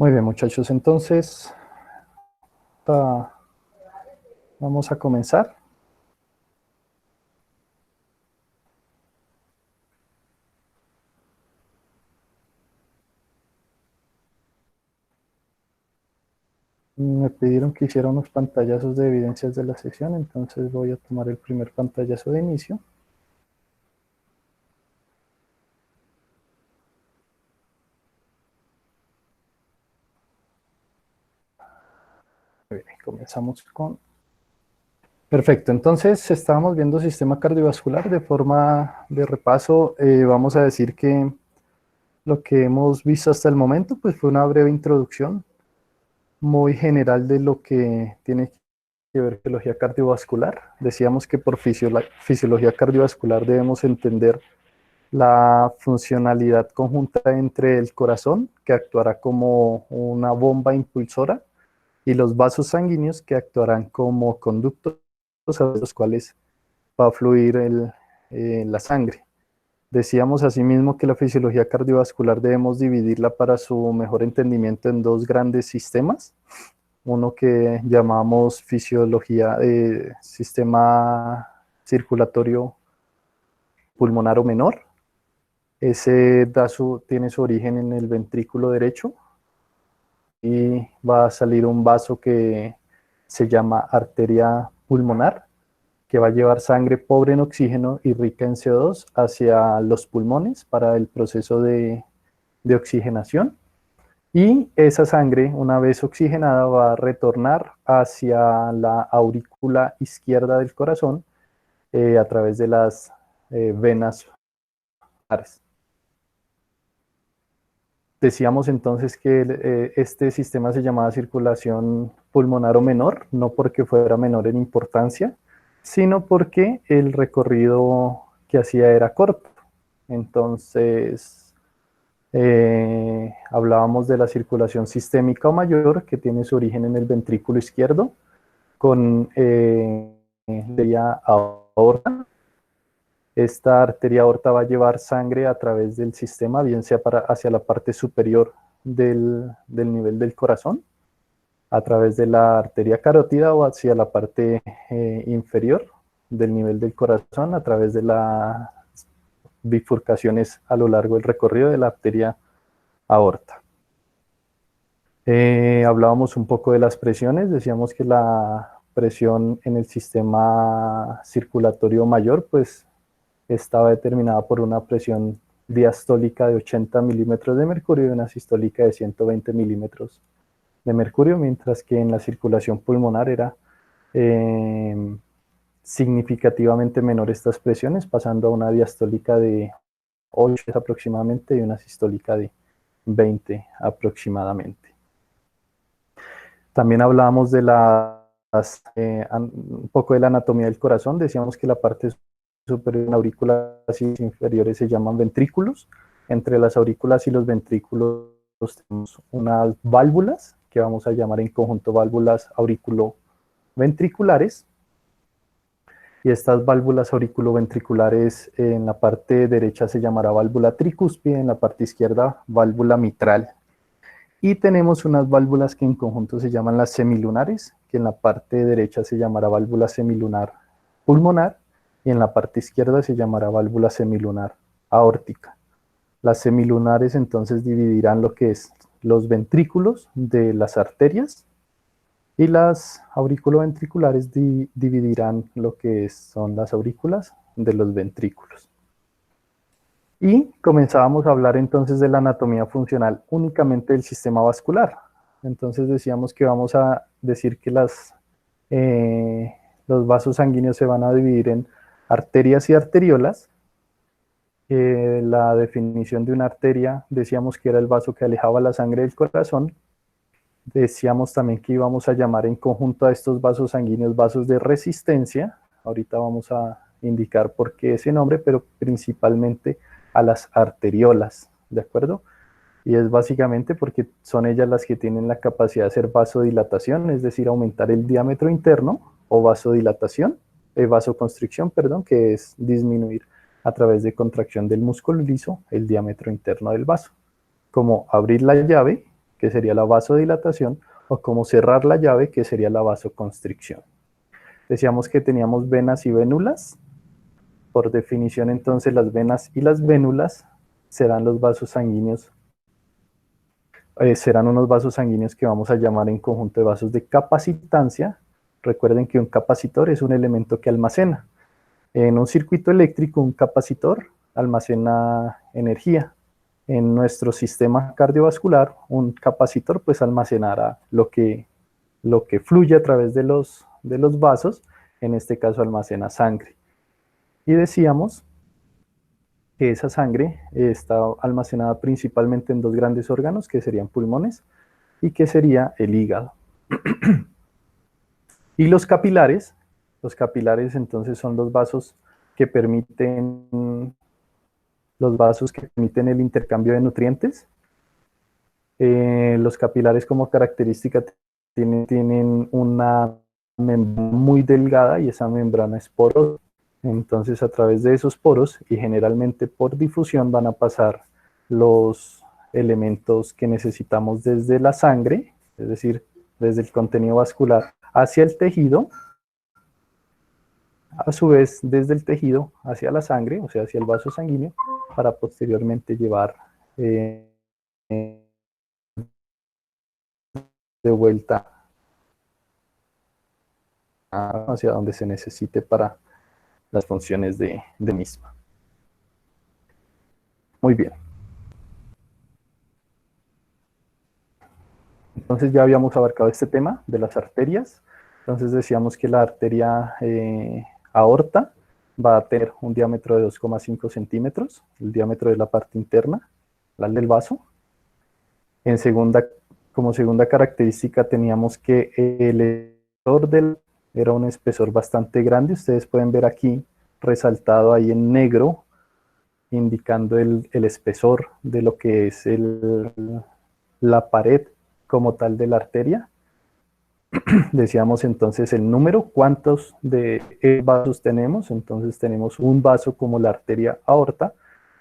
Muy bien, muchachos, entonces vamos a comenzar. Me pidieron que hiciera unos pantallazos de evidencias de la sesión, entonces voy a tomar el primer pantallazo de inicio. Muy bien, comenzamos con... Perfecto, entonces estábamos viendo sistema cardiovascular de forma de repaso. Vamos a decir que lo que hemos visto hasta el momento pues fue una breve introducción muy general de lo que tiene que ver con fisiología cardiovascular. Decíamos que por fisiología cardiovascular debemos entender la funcionalidad conjunta entre el corazón, que actuará como una bomba impulsora, y los vasos sanguíneos, que actuarán como conductos a través de los cuales va a fluir la sangre. Decíamos asimismo que la fisiología cardiovascular debemos dividirla para su mejor entendimiento en dos grandes sistemas. Uno que llamamos fisiología de sistema circulatorio pulmonar o menor. Ese tiene su origen en el ventrículo derecho y va a salir un vaso que se llama arteria pulmonar, que va a llevar sangre pobre en oxígeno y rica en CO2 hacia los pulmones para el proceso de oxigenación. Y esa sangre, una vez oxigenada, va a retornar hacia la aurícula izquierda del corazón a través de las venas pulmonares. Decíamos entonces que este sistema se llamaba circulación pulmonar o menor, no porque fuera menor en importancia, sino porque el recorrido que hacía era corto. Entonces, hablábamos de la circulación sistémica o mayor, que tiene su origen en el ventrículo izquierdo, con la aorta. Esta arteria aorta va a llevar sangre a través del sistema, bien sea hacia la parte superior del nivel del corazón, a través de la arteria carótida, o hacia la parte inferior del nivel del corazón, a través de las bifurcaciones a lo largo del recorrido de la arteria aorta. Hablábamos un poco de las presiones, decíamos que la presión en el sistema circulatorio mayor, pues estaba determinada por una presión diastólica de 80 milímetros de mercurio y una sistólica de 120 milímetros de mercurio, mientras que en la circulación pulmonar era significativamente menor estas presiones, pasando a una diastólica de 8 aproximadamente y una sistólica de 20 aproximadamente. También hablábamos de un poco de la anatomía del corazón. Decíamos que la parte superior, en aurículas inferiores, se llaman ventrículos. Entre las aurículas y los ventrículos tenemos unas válvulas, que vamos a llamar en conjunto válvulas auriculoventriculares. Y estas válvulas auriculoventriculares en la parte derecha se llamará válvula tricúspide, en la parte izquierda válvula mitral. Y tenemos unas válvulas que en conjunto se llaman las semilunares, que en la parte derecha se llamará válvula semilunar pulmonar y en la parte izquierda se llamará válvula semilunar aórtica. Las semilunares entonces dividirán lo que es los ventrículos de las arterias y las auriculoventriculares dividirán lo que son las aurículas de los ventrículos. Y comenzábamos a hablar entonces de la anatomía funcional únicamente del sistema vascular. Entonces decíamos que vamos a decir que los vasos sanguíneos se van a dividir en arterias y arteriolas. La definición de una arteria, decíamos que era el vaso que alejaba la sangre del corazón. Decíamos también que íbamos a llamar en conjunto a estos vasos sanguíneos vasos de resistencia. Ahorita vamos a indicar por qué ese nombre, pero principalmente a las arteriolas, ¿de acuerdo? Y es básicamente porque son ellas las que tienen la capacidad de hacer vasodilatación, es decir, aumentar el diámetro interno, o vasoconstricción, perdón, que es disminuir a través de contracción del músculo liso el diámetro interno del vaso. Como abrir la llave, que sería la vasodilatación, o cómo cerrar la llave, que sería la vasoconstricción. Decíamos que teníamos venas y vénulas. Por definición, entonces, las venas y las vénulas serán los vasos sanguíneos, serán unos vasos sanguíneos que vamos a llamar en conjunto de vasos de capacitancia. Recuerden que un capacitor es un elemento que almacena. En un circuito eléctrico, un capacitor almacena energía. En nuestro sistema cardiovascular, un capacitor pues almacenará lo que fluye a través de los vasos, en este caso almacena sangre. Y decíamos que esa sangre está almacenada principalmente en dos grandes órganos, que serían pulmones y que sería el hígado. Y los capilares entonces son los vasos que permiten el intercambio de nutrientes. Los capilares como característica tienen una membrana muy delgada y esa membrana es porosa. Entonces a través de esos poros y generalmente por difusión van a pasar los elementos que necesitamos desde la sangre, es decir, desde el contenido vascular hacia el tejido, a su vez desde el tejido hacia la sangre, o sea, hacia el vaso sanguíneo, para posteriormente llevar de vuelta hacia donde se necesite para las funciones de misma. Muy bien. Entonces ya habíamos abarcado este tema de las arterias. Entonces decíamos que la arteria aorta va a tener un diámetro de 2,5 centímetros, el diámetro de la parte interna, la del vaso. Como segunda característica teníamos que el espesor era un espesor bastante grande. Ustedes pueden ver aquí resaltado ahí en negro, indicando el espesor de lo que es la pared como tal de la arteria. Decíamos entonces el número, cuántos de vasos tenemos. Entonces tenemos un vaso como la arteria aorta,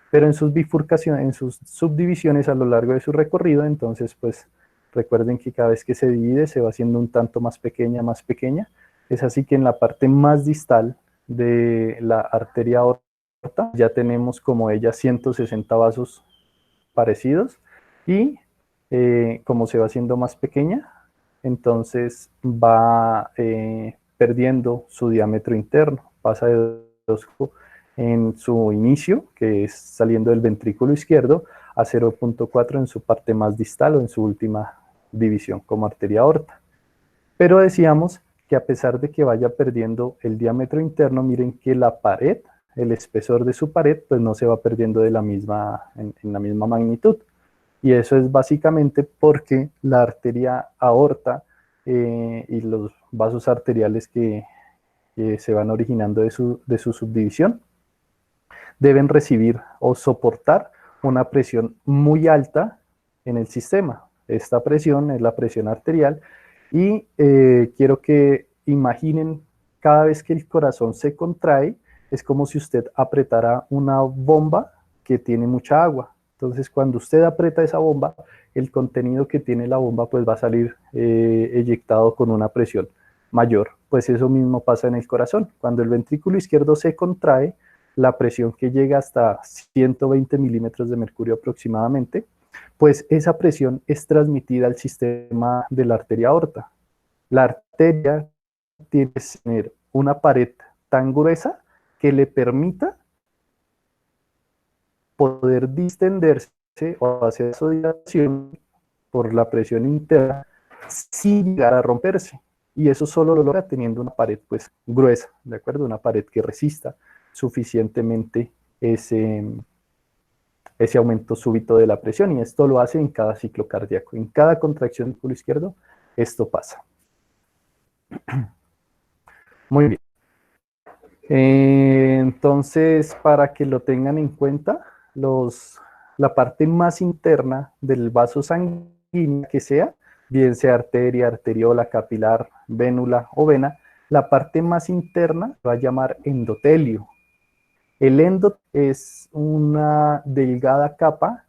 pero en sus bifurcaciones, en sus subdivisiones a lo largo de su recorrido, entonces pues recuerden que cada vez que se divide se va haciendo un tanto más pequeña, más pequeña. Es así que en la parte más distal de la arteria aorta ya tenemos como ella 160 vasos parecidos, y como se va haciendo más pequeña, entonces va perdiendo su diámetro interno, pasa de 2 en su inicio, que es saliendo del ventrículo izquierdo, a 0,4 en su parte más distal o en su última división como arteria aorta. Pero decíamos que a pesar de que vaya perdiendo el diámetro interno, miren que la pared, el espesor de su pared, pues no se va perdiendo de la misma, en la misma magnitud. Y eso es básicamente porque la arteria aorta y los vasos arteriales que se van originando de su subdivisión deben recibir o soportar una presión muy alta en el sistema. Esta presión es la presión arterial, y quiero que imaginen cada vez que el corazón se contrae, es como si usted apretara una bomba que tiene mucha agua. Entonces cuando usted aprieta esa bomba, el contenido que tiene la bomba pues va a salir eyectado con una presión mayor. Pues eso mismo pasa en el corazón. Cuando el ventrículo izquierdo se contrae, la presión que llega hasta 120 milímetros de mercurio aproximadamente, pues esa presión es transmitida al sistema de la arteria aorta. La arteria tiene que tener una pared tan gruesa que le permita poder distenderse o hacer vasodilatación por la presión interna sin llegar a romperse. Y eso solo lo logra teniendo una pared pues gruesa, ¿de acuerdo? Una pared que resista suficientemente ese aumento súbito de la presión, y esto lo hace en cada ciclo cardíaco. En cada contracción del músculo izquierdo, esto pasa. Muy bien. Entonces, para que lo tengan en cuenta, la parte más interna del vaso sanguíneo que sea, bien sea arteria, arteriola, capilar, vénula o vena, la parte más interna va a llamar endotelio. El endotelio es una delgada capa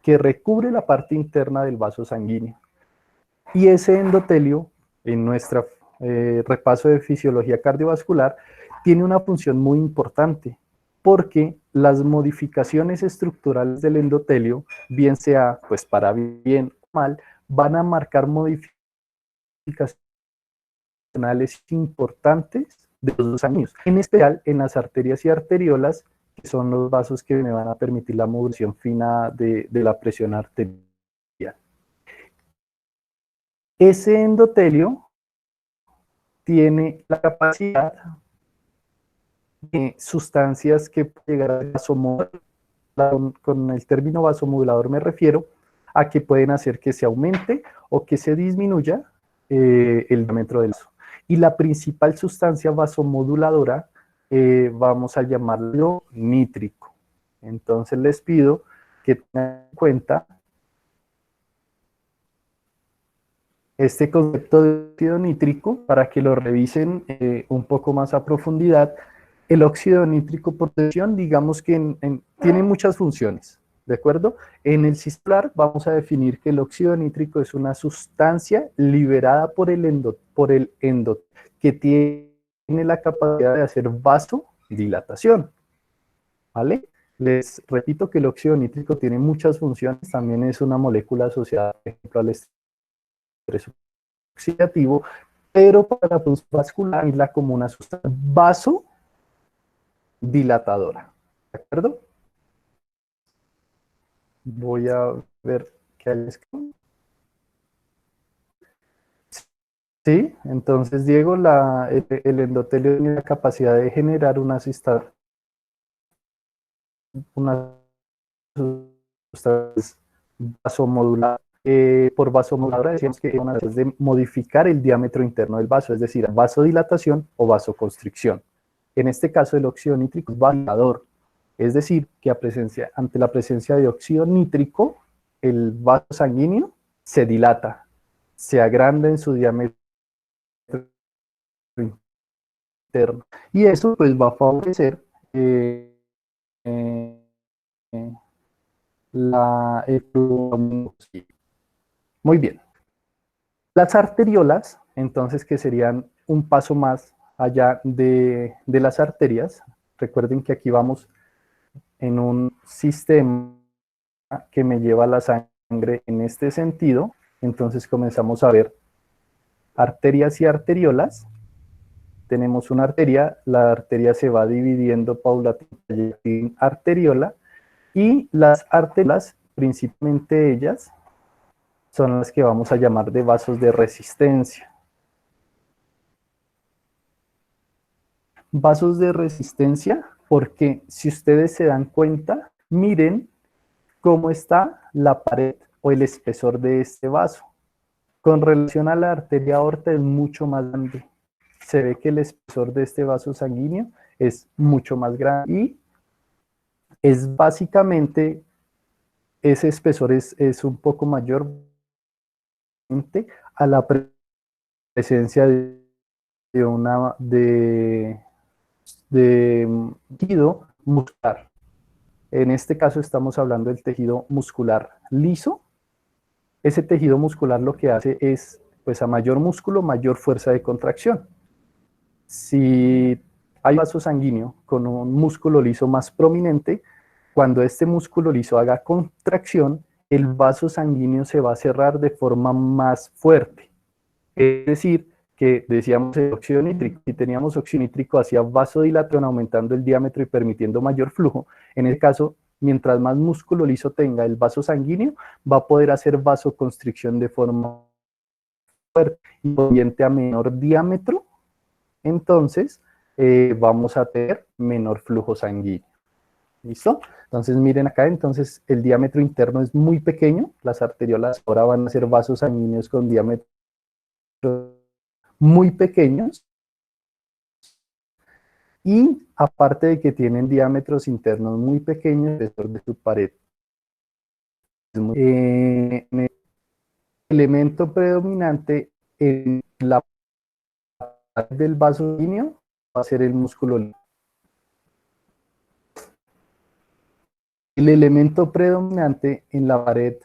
que recubre la parte interna del vaso sanguíneo. Y ese endotelio, en nuestro repaso de fisiología cardiovascular, tiene una función muy importante, porque las modificaciones estructurales del endotelio, bien sea pues para bien o mal, van a marcar modificaciones importantes de los dos años, en especial en las arterias y arteriolas, que son los vasos que me van a permitir la modulación fina de la presión arterial. Ese endotelio tiene la capacidad de sustancias que pueden llegar a vasomodular. Con el término vasomodulador me refiero a que pueden hacer que se aumente o que se disminuya el diámetro del vaso. Y la principal sustancia vasomoduladora vamos a llamarlo nítrico. Entonces les pido que tengan en cuenta este concepto de óxido nítrico para que lo revisen un poco más a profundidad. El óxido nítrico por tensión, digamos que tiene muchas funciones, ¿de acuerdo? En el cislar vamos a definir que el óxido nítrico es una sustancia liberada por el endo que tiene la capacidad de hacer vasodilatación, ¿vale? Les repito que el óxido nítrico tiene muchas funciones, también es una molécula asociada, por ejemplo, al estrés oxidativo, pero para la función vascular es como una sustancia vasodilatadora, ¿de acuerdo? Voy a ver qué hay. Sí, entonces Diego, el endotelio tiene la capacidad de generar una sustancia vasomodular. Por vasomoduladora decíamos que es una de modificar el diámetro interno del vaso, es decir, vasodilatación o vasoconstricción. En este caso, el óxido nítrico es vasodilatador, es decir, que ante la presencia de óxido nítrico, el vaso sanguíneo se dilata, se agranda en su diámetro interno. Y eso pues va a favorecer eh, el flujo. Muy bien. Las arteriolas, entonces, que serían un paso más allá de las arterias. Recuerden que aquí vamos en un sistema que me lleva la sangre en este sentido. Entonces comenzamos a ver arterias y arteriolas. Tenemos una arteria, la arteria se va dividiendo paulatinamente en arteriola, y las arteriolas, principalmente ellas, son las que vamos a llamar de vasos de resistencia. Vasos de resistencia, porque si ustedes se dan cuenta, miren cómo está la pared o el espesor de este vaso. Con relación a la arteria aorta es mucho más grande. Se ve que el espesor de este vaso sanguíneo es mucho más grande y es básicamente, ese espesor es un poco mayor a la presencia de tejido muscular. En este caso estamos hablando del tejido muscular liso. Ese tejido muscular lo que hace es, pues a mayor músculo, mayor fuerza de contracción. Si hay vaso sanguíneo con un músculo liso más prominente, cuando este músculo liso haga contracción, el vaso sanguíneo se va a cerrar de forma más fuerte. Es decir, que decíamos el óxido nítrico, si teníamos óxido nítrico hacía vasodilatación aumentando el diámetro y permitiendo mayor flujo. En el caso, mientras más músculo liso tenga el vaso sanguíneo, va a poder hacer vasoconstricción de forma fuerte y a menor diámetro, entonces vamos a tener menor flujo sanguíneo. ¿Listo? Entonces miren acá, entonces el diámetro interno es muy pequeño, las arteriolas ahora van a ser vasos sanguíneos con diámetro muy pequeños, y aparte de que tienen diámetros internos muy pequeños, el espesor de su pared el elemento predominante en la pared del vaso sanguíneo va a ser el músculo liso. El elemento predominante en la pared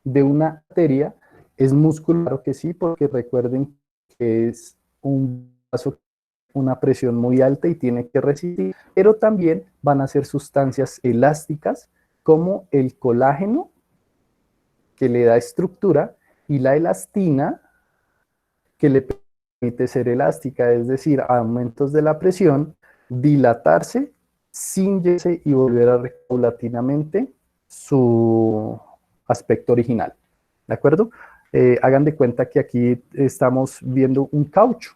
de una arteria es músculo, claro que sí, porque recuerden que es un vaso, una presión muy alta y tiene que resistir, pero también van a ser sustancias elásticas como el colágeno, que le da estructura, y la elastina, que le permite ser elástica, es decir, a aumentos de la presión, dilatarse, cingerse y volver a paulatinamente su aspecto original. ¿De acuerdo? Hagan de cuenta que aquí estamos viendo un caucho.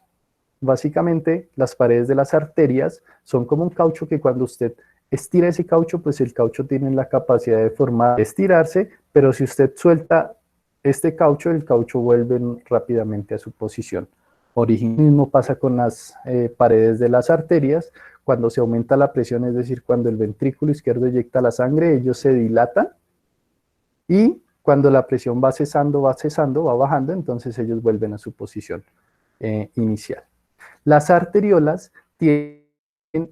Básicamente, las paredes de las arterias son como un caucho que cuando usted estira ese caucho, pues el caucho tiene la capacidad de formar, estirarse, pero si usted suelta este caucho, el caucho vuelve rápidamente a su posición original. Lo mismo pasa con las paredes de las arterias. Cuando se aumenta la presión, es decir, cuando el ventrículo izquierdo eyecta la sangre, ellos se dilatan y cuando la presión va cesando, va bajando, entonces ellos vuelven a su posición inicial. Las arteriolas tienen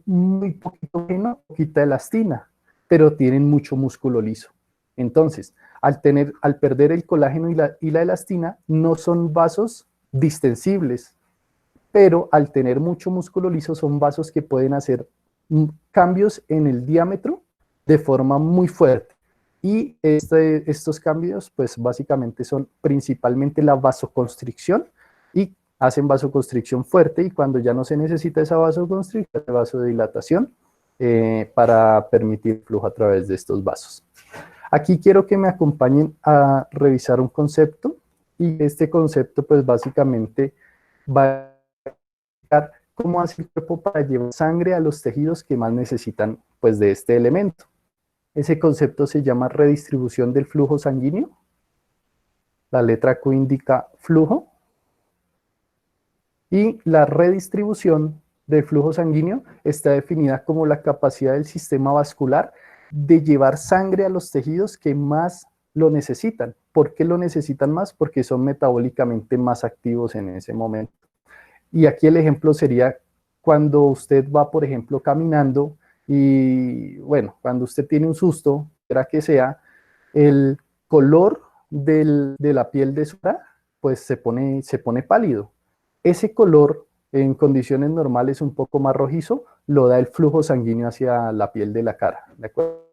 muy poquito colágeno, poquita elastina, pero tienen mucho músculo liso. Entonces, al perder el colágeno y la elastina, no son vasos distensibles, pero al tener mucho músculo liso son vasos que pueden hacer cambios en el diámetro de forma muy fuerte. Y estos cambios, pues básicamente son principalmente la vasoconstricción y hacen vasoconstricción fuerte, y cuando ya no se necesita esa vasoconstricción, vasodilatación para permitir flujo a través de estos vasos. Aquí quiero que me acompañen a revisar un concepto, y este concepto pues básicamente va a cómo hace el cuerpo para llevar sangre a los tejidos que más necesitan pues de este elemento. Ese concepto se llama redistribución del flujo sanguíneo. La letra Q indica flujo. Y la redistribución del flujo sanguíneo está definida como la capacidad del sistema vascular de llevar sangre a los tejidos que más lo necesitan. ¿Por qué lo necesitan más? Porque son metabólicamente más activos en ese momento. Y aquí el ejemplo sería cuando usted va, por ejemplo, caminando y, bueno, cuando usted tiene un susto, era que sea, el color de la piel de su cara, pues se pone pálido. Ese color en condiciones normales un poco más rojizo lo da el flujo sanguíneo hacia la piel de la cara, ¿de acuerdo?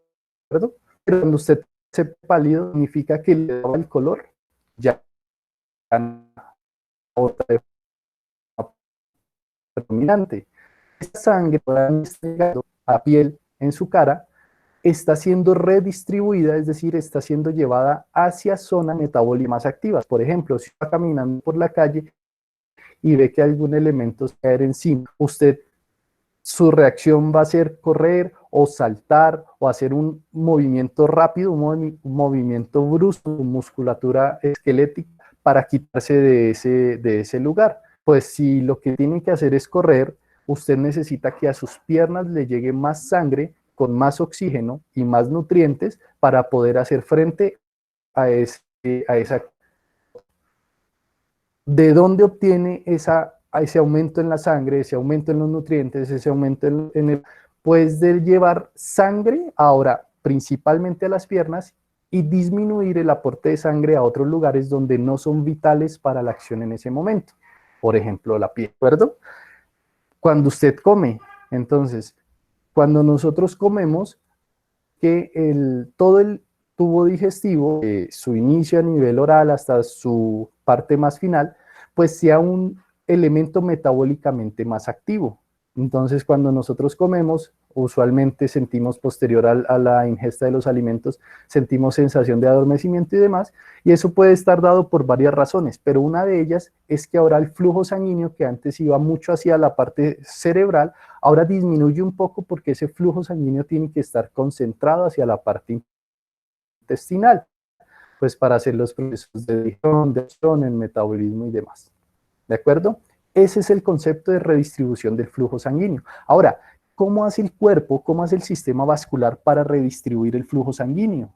Pero cuando usted se pálido significa que le da el color ya otra de forma predominante. Esta sangre a piel en su cara está siendo redistribuida, es decir, está siendo llevada hacia zonas metabólicas más activas. Por ejemplo, si va caminando por la calle y ve que algún elemento se cae encima, su reacción va a ser correr o saltar o hacer un movimiento rápido, un movimiento brusco, musculatura esquelética para quitarse de ese lugar. Pues si lo que tiene que hacer es correr, usted necesita que a sus piernas le llegue más sangre con más oxígeno y más nutrientes para poder hacer frente a esa. ¿De dónde obtiene ese aumento en la sangre, ese aumento en los nutrientes, ese aumento en el... Pues de llevar sangre ahora principalmente a las piernas y disminuir el aporte de sangre a otros lugares donde no son vitales para la acción en ese momento. Por ejemplo, la piel, ¿de acuerdo? Cuando usted come, entonces, cuando nosotros comemos, que todo el tubo digestivo, su inicio a nivel oral hasta su parte más final, pues sea un elemento metabólicamente más activo. Entonces, cuando nosotros comemos, usualmente sentimos posterior a la ingesta de los alimentos, sentimos sensación de adormecimiento y demás, y eso puede estar dado por varias razones, pero una de ellas es que ahora el flujo sanguíneo, que antes iba mucho hacia la parte cerebral, ahora disminuye un poco porque ese flujo sanguíneo tiene que estar concentrado hacia la parte intestinal, pues para hacer los procesos de digestión, el metabolismo y demás. ¿De acuerdo? Ese es el concepto de redistribución del flujo sanguíneo. Ahora, ¿cómo hace el cuerpo, cómo hace el sistema vascular para redistribuir el flujo sanguíneo?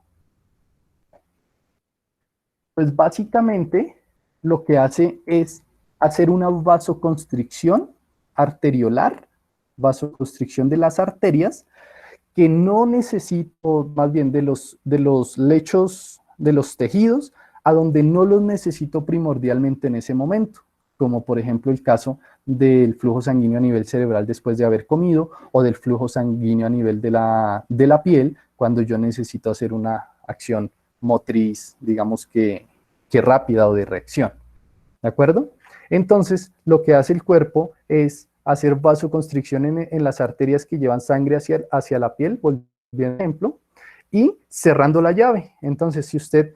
Pues básicamente lo que hace es hacer una vasoconstricción arteriolar, vasoconstricción de las arterias, que no necesito, más bien de los lechos, de los tejidos, a donde no los necesito primordialmente en ese momento, como por ejemplo el caso del flujo sanguíneo a nivel cerebral después de haber comido, o del flujo sanguíneo a nivel de la piel, cuando yo necesito hacer una acción motriz, digamos que rápida o de reacción. ¿De acuerdo? Entonces, lo que hace el cuerpo es hacer vasoconstricción en las arterias que llevan sangre hacia la piel, volviendo al ejemplo, y cerrando la llave. Entonces, si usted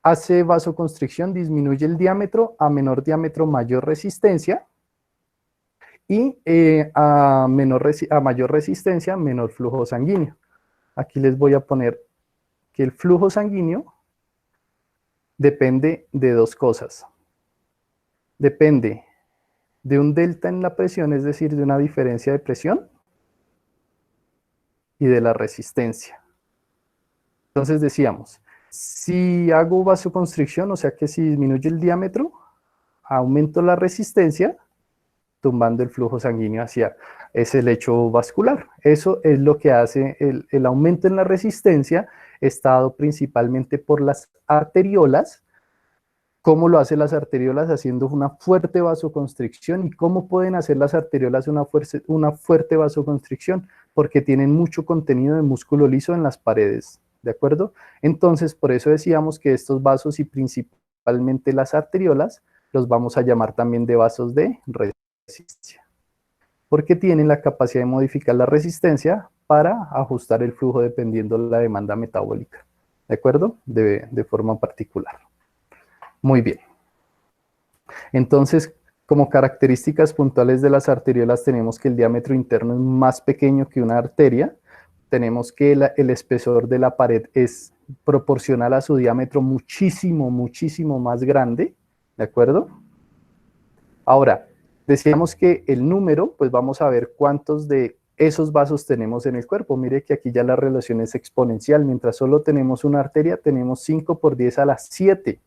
hace vasoconstricción, disminuye el diámetro, a menor diámetro, mayor resistencia, y a mayor resistencia, menor flujo sanguíneo. Aquí les voy a poner que el flujo sanguíneo depende de dos cosas. Depende de un delta en la presión, es decir, de una diferencia de presión, y de la resistencia. Entonces decíamos, si hago vasoconstricción, o sea que si disminuye el diámetro, aumento la resistencia, tumbando el flujo sanguíneo hacia ese lecho vascular. Eso es lo que hace el aumento en la resistencia, está dado principalmente por las arteriolas. ¿Cómo lo hacen las arteriolas? Haciendo una fuerte vasoconstricción. ¿Y cómo pueden hacer las arteriolas una fuerte vasoconstricción? Porque tienen mucho contenido de músculo liso en las paredes, ¿de acuerdo? Entonces, por eso decíamos que estos vasos, y principalmente las arteriolas, los vamos a llamar también de vasos de resistencia, porque tienen la capacidad de modificar la resistencia para ajustar el flujo dependiendo de la demanda metabólica, ¿de acuerdo? De forma particular. Muy bien. Entonces, como características puntuales de las arteriolas, tenemos que el diámetro interno es más pequeño que una arteria, tenemos que el espesor de la pared es proporcional a su diámetro muchísimo, muchísimo más grande, ¿de acuerdo? Ahora, decíamos que el número, pues vamos a ver cuántos de esos vasos tenemos en el cuerpo. Mire que aquí ya la relación es exponencial, mientras solo tenemos una arteria, tenemos 5 por 10 a la 7,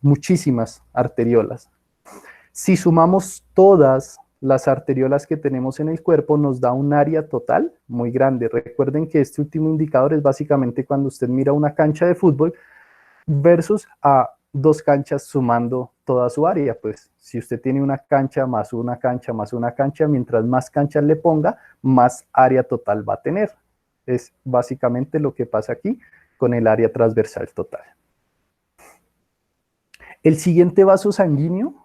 muchísimas arteriolas. Si sumamos todas las arteriolas que tenemos en el cuerpo, nos da un área total muy grande. Recuerden que este último indicador es básicamente cuando usted mira una cancha de fútbol versus a dos canchas sumando toda su área. Pues si usted tiene una cancha más una cancha más una cancha, mientras más canchas le ponga, más área total va a tener. Es básicamente lo que pasa aquí con el área transversal total. El siguiente vaso sanguíneo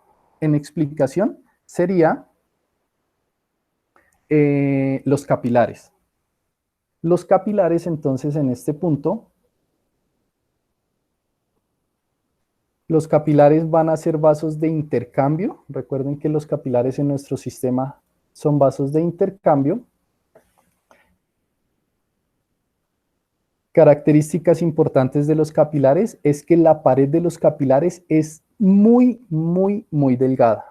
en explicación sería los capilares. Los capilares, entonces, en este punto, los capilares van a ser vasos de intercambio. Recuerden que los capilares en nuestro sistema son vasos de intercambio. Características importantes de los capilares es que la pared de los capilares es muy, muy, muy delgada.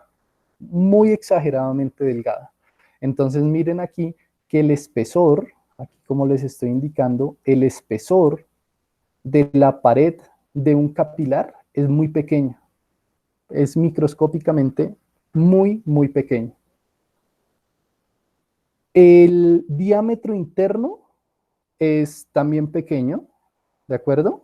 Muy exageradamente delgada. Entonces miren aquí que el espesor, aquí como les estoy indicando, el espesor de la pared de un capilar es muy pequeño. Es microscópicamente muy, muy pequeño. El diámetro interno es también pequeño, ¿de acuerdo?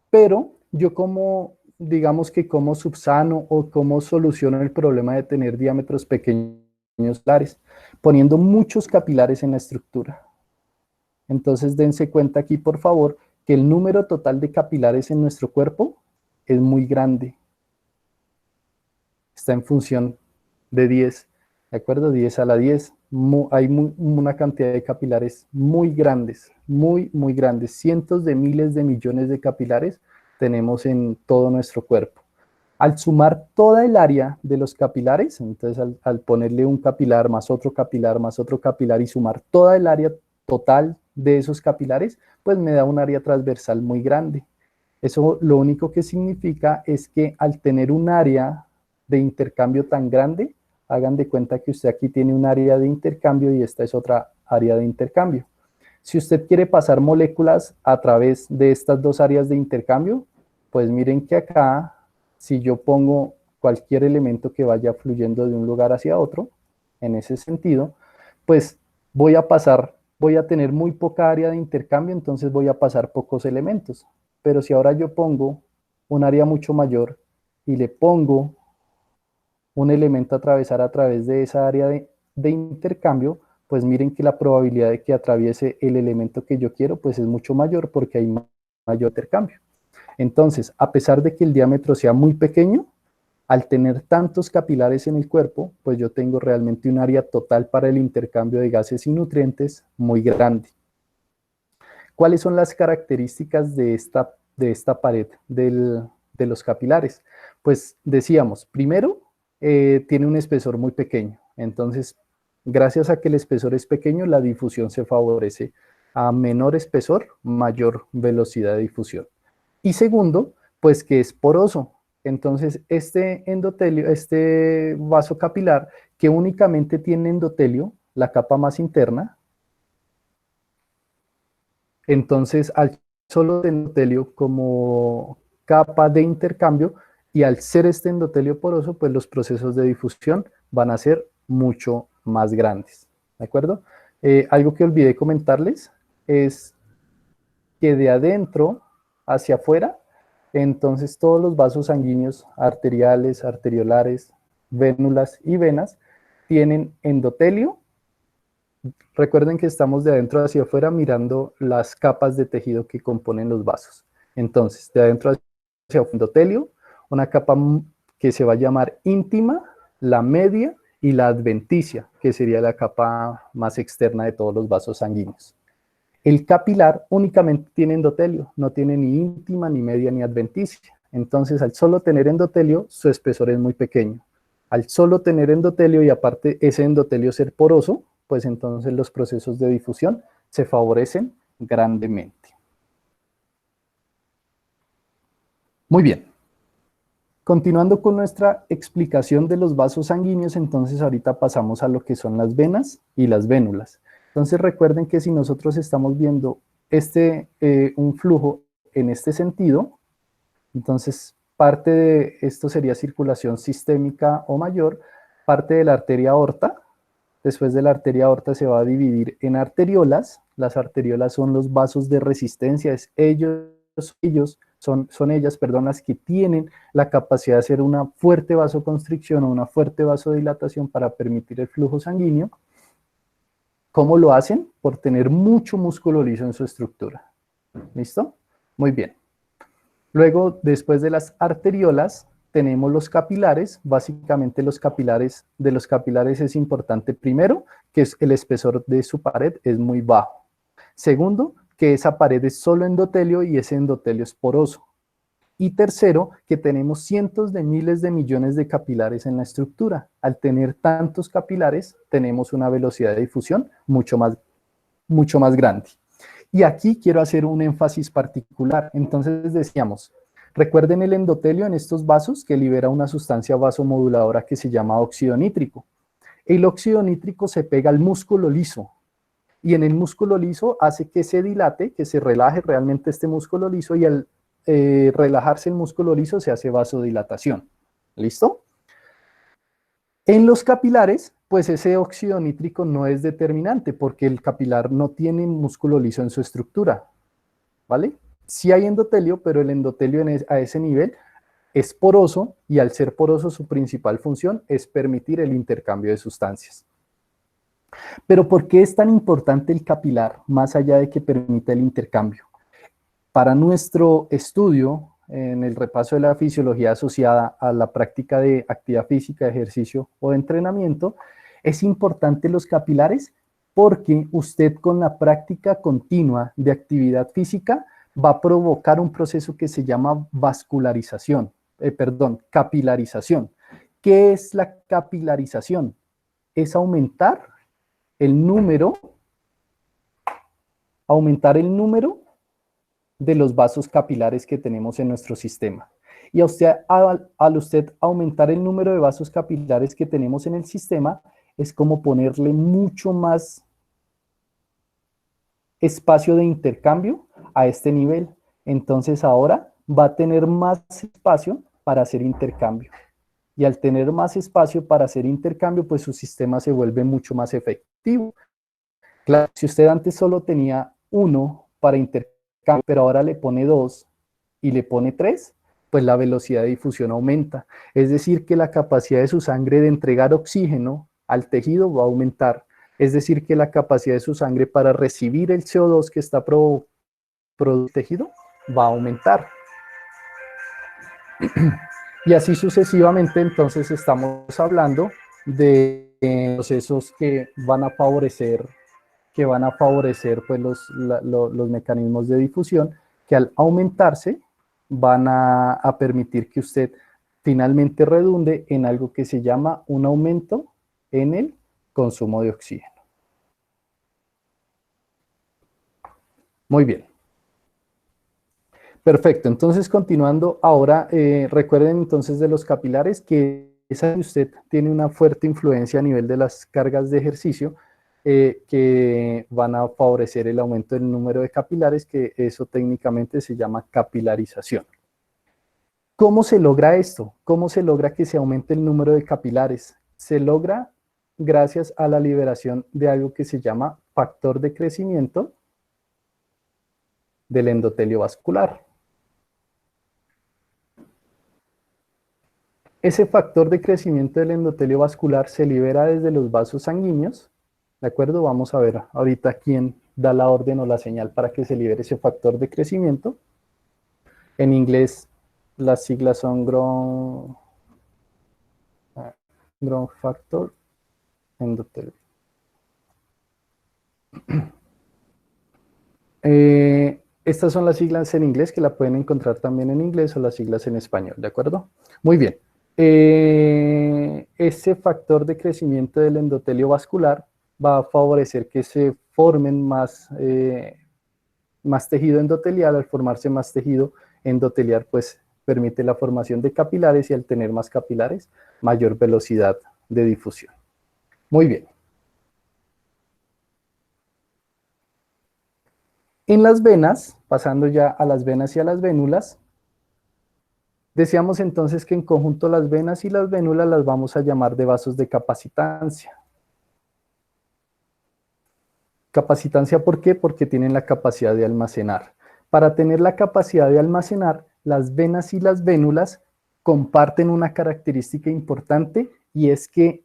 Pero yo como, digamos que como subsano o como soluciono el problema de tener diámetros pequeños, poniendo muchos capilares en la estructura. Entonces dense cuenta aquí, por favor, que el número total de capilares en nuestro cuerpo es muy grande. Está en función de 10, ¿de acuerdo? 10 a la 10. Hay una cantidad de capilares muy grandes, muy, muy grandes. Cientos de miles de millones de capilares tenemos en todo nuestro cuerpo. Al sumar toda el área de los capilares, entonces al ponerle un capilar más otro capilar y sumar toda el área total de esos capilares, pues me da un área transversal muy grande. Eso lo único que significa es que al tener un área de intercambio tan grande, hagan de cuenta que usted aquí tiene un área de intercambio y esta es otra área de intercambio. Si usted quiere pasar moléculas a través de estas dos áreas de intercambio, pues miren que acá, si yo pongo cualquier elemento que vaya fluyendo de un lugar hacia otro, en ese sentido, pues voy a pasar voy a tener muy poca área de intercambio, entonces voy a pasar pocos elementos. Pero si ahora yo pongo un área mucho mayor y le pongo un elemento a atravesar a través de esa área de intercambio, pues miren que la probabilidad de que atraviese el elemento que yo quiero, pues es mucho mayor porque hay mayor intercambio. Entonces, a pesar de que el diámetro sea muy pequeño, al tener tantos capilares en el cuerpo, pues yo tengo realmente un área total para el intercambio de gases y nutrientes muy grande. ¿Cuáles son las características de esta pared de los capilares? Pues decíamos, primero, tiene un espesor muy pequeño. Entonces, gracias a que el espesor es pequeño, la difusión se favorece. A menor espesor, mayor velocidad de difusión. Y segundo, pues que es poroso. Entonces, este endotelio, este vaso capilar, que únicamente tiene endotelio, la capa más interna, entonces al solo endotelio como capa de intercambio, y al ser este endotelio poroso, pues los procesos de difusión van a ser mucho más grandes. ¿De acuerdo? Algo que olvidé comentarles es que de adentro hacia afuera, entonces todos los vasos sanguíneos arteriales, arteriolares, vénulas y venas tienen endotelio. Recuerden que estamos de adentro hacia afuera mirando las capas de tejido que componen los vasos. Entonces, de adentro hacia afuera, endotelio, una capa que se va a llamar íntima, la media y la adventicia, que sería la capa más externa de todos los vasos sanguíneos. El capilar únicamente tiene endotelio, no tiene ni íntima, ni media, ni adventicia. Entonces, al solo tener endotelio, su espesor es muy pequeño. Al solo tener endotelio y aparte ese endotelio ser poroso, pues entonces los procesos de difusión se favorecen grandemente. Muy bien. Continuando con nuestra explicación de los vasos sanguíneos, entonces ahorita pasamos a lo que son las venas y las vénulas. Entonces recuerden que si nosotros estamos viendo un flujo en este sentido, entonces parte de esto sería circulación sistémica o mayor, parte de la arteria aorta. Después de la arteria aorta se va a dividir en arteriolas. Las arteriolas son los vasos de resistencia, son ellas, las que tienen la capacidad de hacer una fuerte vasoconstricción o una fuerte vasodilatación para permitir el flujo sanguíneo. ¿Cómo lo hacen? Por tener mucho músculo liso en su estructura. ¿Listo? Muy bien. Luego, después de las arteriolas, tenemos los capilares. Básicamente de los capilares es importante, primero, que el espesor de su pared es muy bajo. Segundo, que esa pared es solo endotelio y ese endotelio es poroso. Y tercero, que tenemos cientos de miles de millones de capilares en la estructura. Al tener tantos capilares, tenemos una velocidad de difusión mucho más grande. Y aquí quiero hacer un énfasis particular. Entonces decíamos, recuerden el endotelio en estos vasos que libera una sustancia vasomoduladora que se llama óxido nítrico. El óxido nítrico se pega al músculo liso y en el músculo liso hace que se dilate, que se relaje realmente este músculo liso y al relajarse el músculo liso se hace vasodilatación. ¿Listo? En los capilares, pues ese óxido nítrico no es determinante porque el capilar no tiene músculo liso en su estructura, ¿vale? Sí hay endotelio, pero el endotelio a ese nivel es poroso y al ser poroso su principal función es permitir el intercambio de sustancias. Pero ¿por qué es tan importante el capilar más allá de que permita el intercambio? Para nuestro estudio, en el repaso de la fisiología asociada a la práctica de actividad física, ejercicio o de entrenamiento, es importante los capilares porque usted con la práctica continua de actividad física va a provocar un proceso que se llama capilarización. ¿Qué es la capilarización? Es aumentar el número de los vasos capilares que tenemos en nuestro sistema. Y al usted aumentar el número de vasos capilares que tenemos en el sistema, es como ponerle mucho más espacio de intercambio a este nivel. Entonces ahora va a tener más espacio para hacer intercambio. Y al tener más espacio para hacer intercambio, pues su sistema se vuelve mucho más efectivo. Claro, si usted antes solo tenía uno para intercambio, pero ahora le pone dos y le pone tres, pues la velocidad de difusión aumenta. Es decir, que la capacidad de su sangre de entregar oxígeno al tejido va a aumentar. Es decir, que la capacidad de su sangre para recibir el CO2 que está produciendo el tejido va a aumentar. Y así sucesivamente, entonces estamos hablando de procesos que van a favorecer pues, los mecanismos de difusión que al aumentarse van a permitir que usted finalmente redunde en algo que se llama un aumento en el consumo de oxígeno. Muy bien. Perfecto, entonces continuando, ahora recuerden entonces de los capilares que esa que usted tiene una fuerte influencia a nivel de las cargas de ejercicio que van a favorecer el aumento del número de capilares, que eso técnicamente se llama capilarización. ¿Cómo se logra esto? ¿Cómo se logra que se aumente el número de capilares? Se logra gracias a la liberación de algo que se llama factor de crecimiento del endotelio vascular. Ese factor de crecimiento del endotelio vascular se libera desde los vasos sanguíneos, ¿de acuerdo? Vamos a ver ahorita quién da la orden o la señal para que se libere ese factor de crecimiento. En inglés las siglas son growth factor endotelio. Estas son las siglas en inglés que la pueden encontrar también en inglés o las siglas en español, ¿de acuerdo? Muy bien. Ese factor de crecimiento del endotelio vascular va a favorecer que se formen más tejido endotelial. Al formarse más tejido endotelial, pues permite la formación de capilares y al tener más capilares, mayor velocidad de difusión. Muy bien. En las venas, pasando ya a las venas y a las vénulas, decíamos entonces que en conjunto las venas y las vénulas las vamos a llamar de vasos de capacitancia. Capacitancia, ¿por qué? Porque tienen la capacidad de almacenar. Para tener la capacidad de almacenar, las venas y las vénulas comparten una característica importante y es que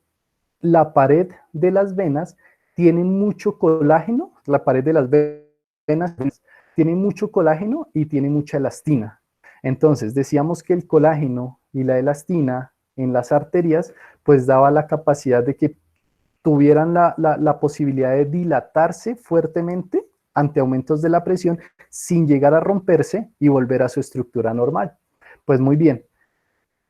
la pared de las venas tiene mucho colágeno, la pared de las venas tiene mucho colágeno y tiene mucha elastina. Entonces, decíamos que el colágeno y la elastina en las arterias, pues daba la capacidad de que tuvieran la posibilidad de dilatarse fuertemente ante aumentos de la presión sin llegar a romperse y volver a su estructura normal. Pues muy bien,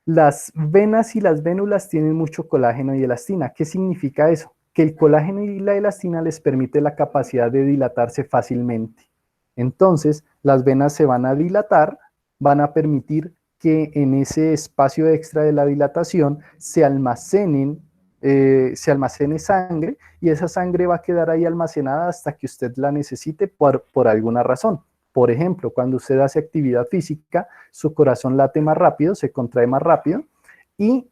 las venas y las vénulas tienen mucho colágeno y elastina. ¿Qué significa eso? Que el colágeno y la elastina les permite la capacidad de dilatarse fácilmente. Entonces, las venas se van a dilatar, van a permitir que en ese espacio extra de la dilatación se almacene sangre y esa sangre va a quedar ahí almacenada hasta que usted la necesite por alguna razón. Por ejemplo, cuando usted hace actividad física, su corazón late más rápido, se contrae más rápido y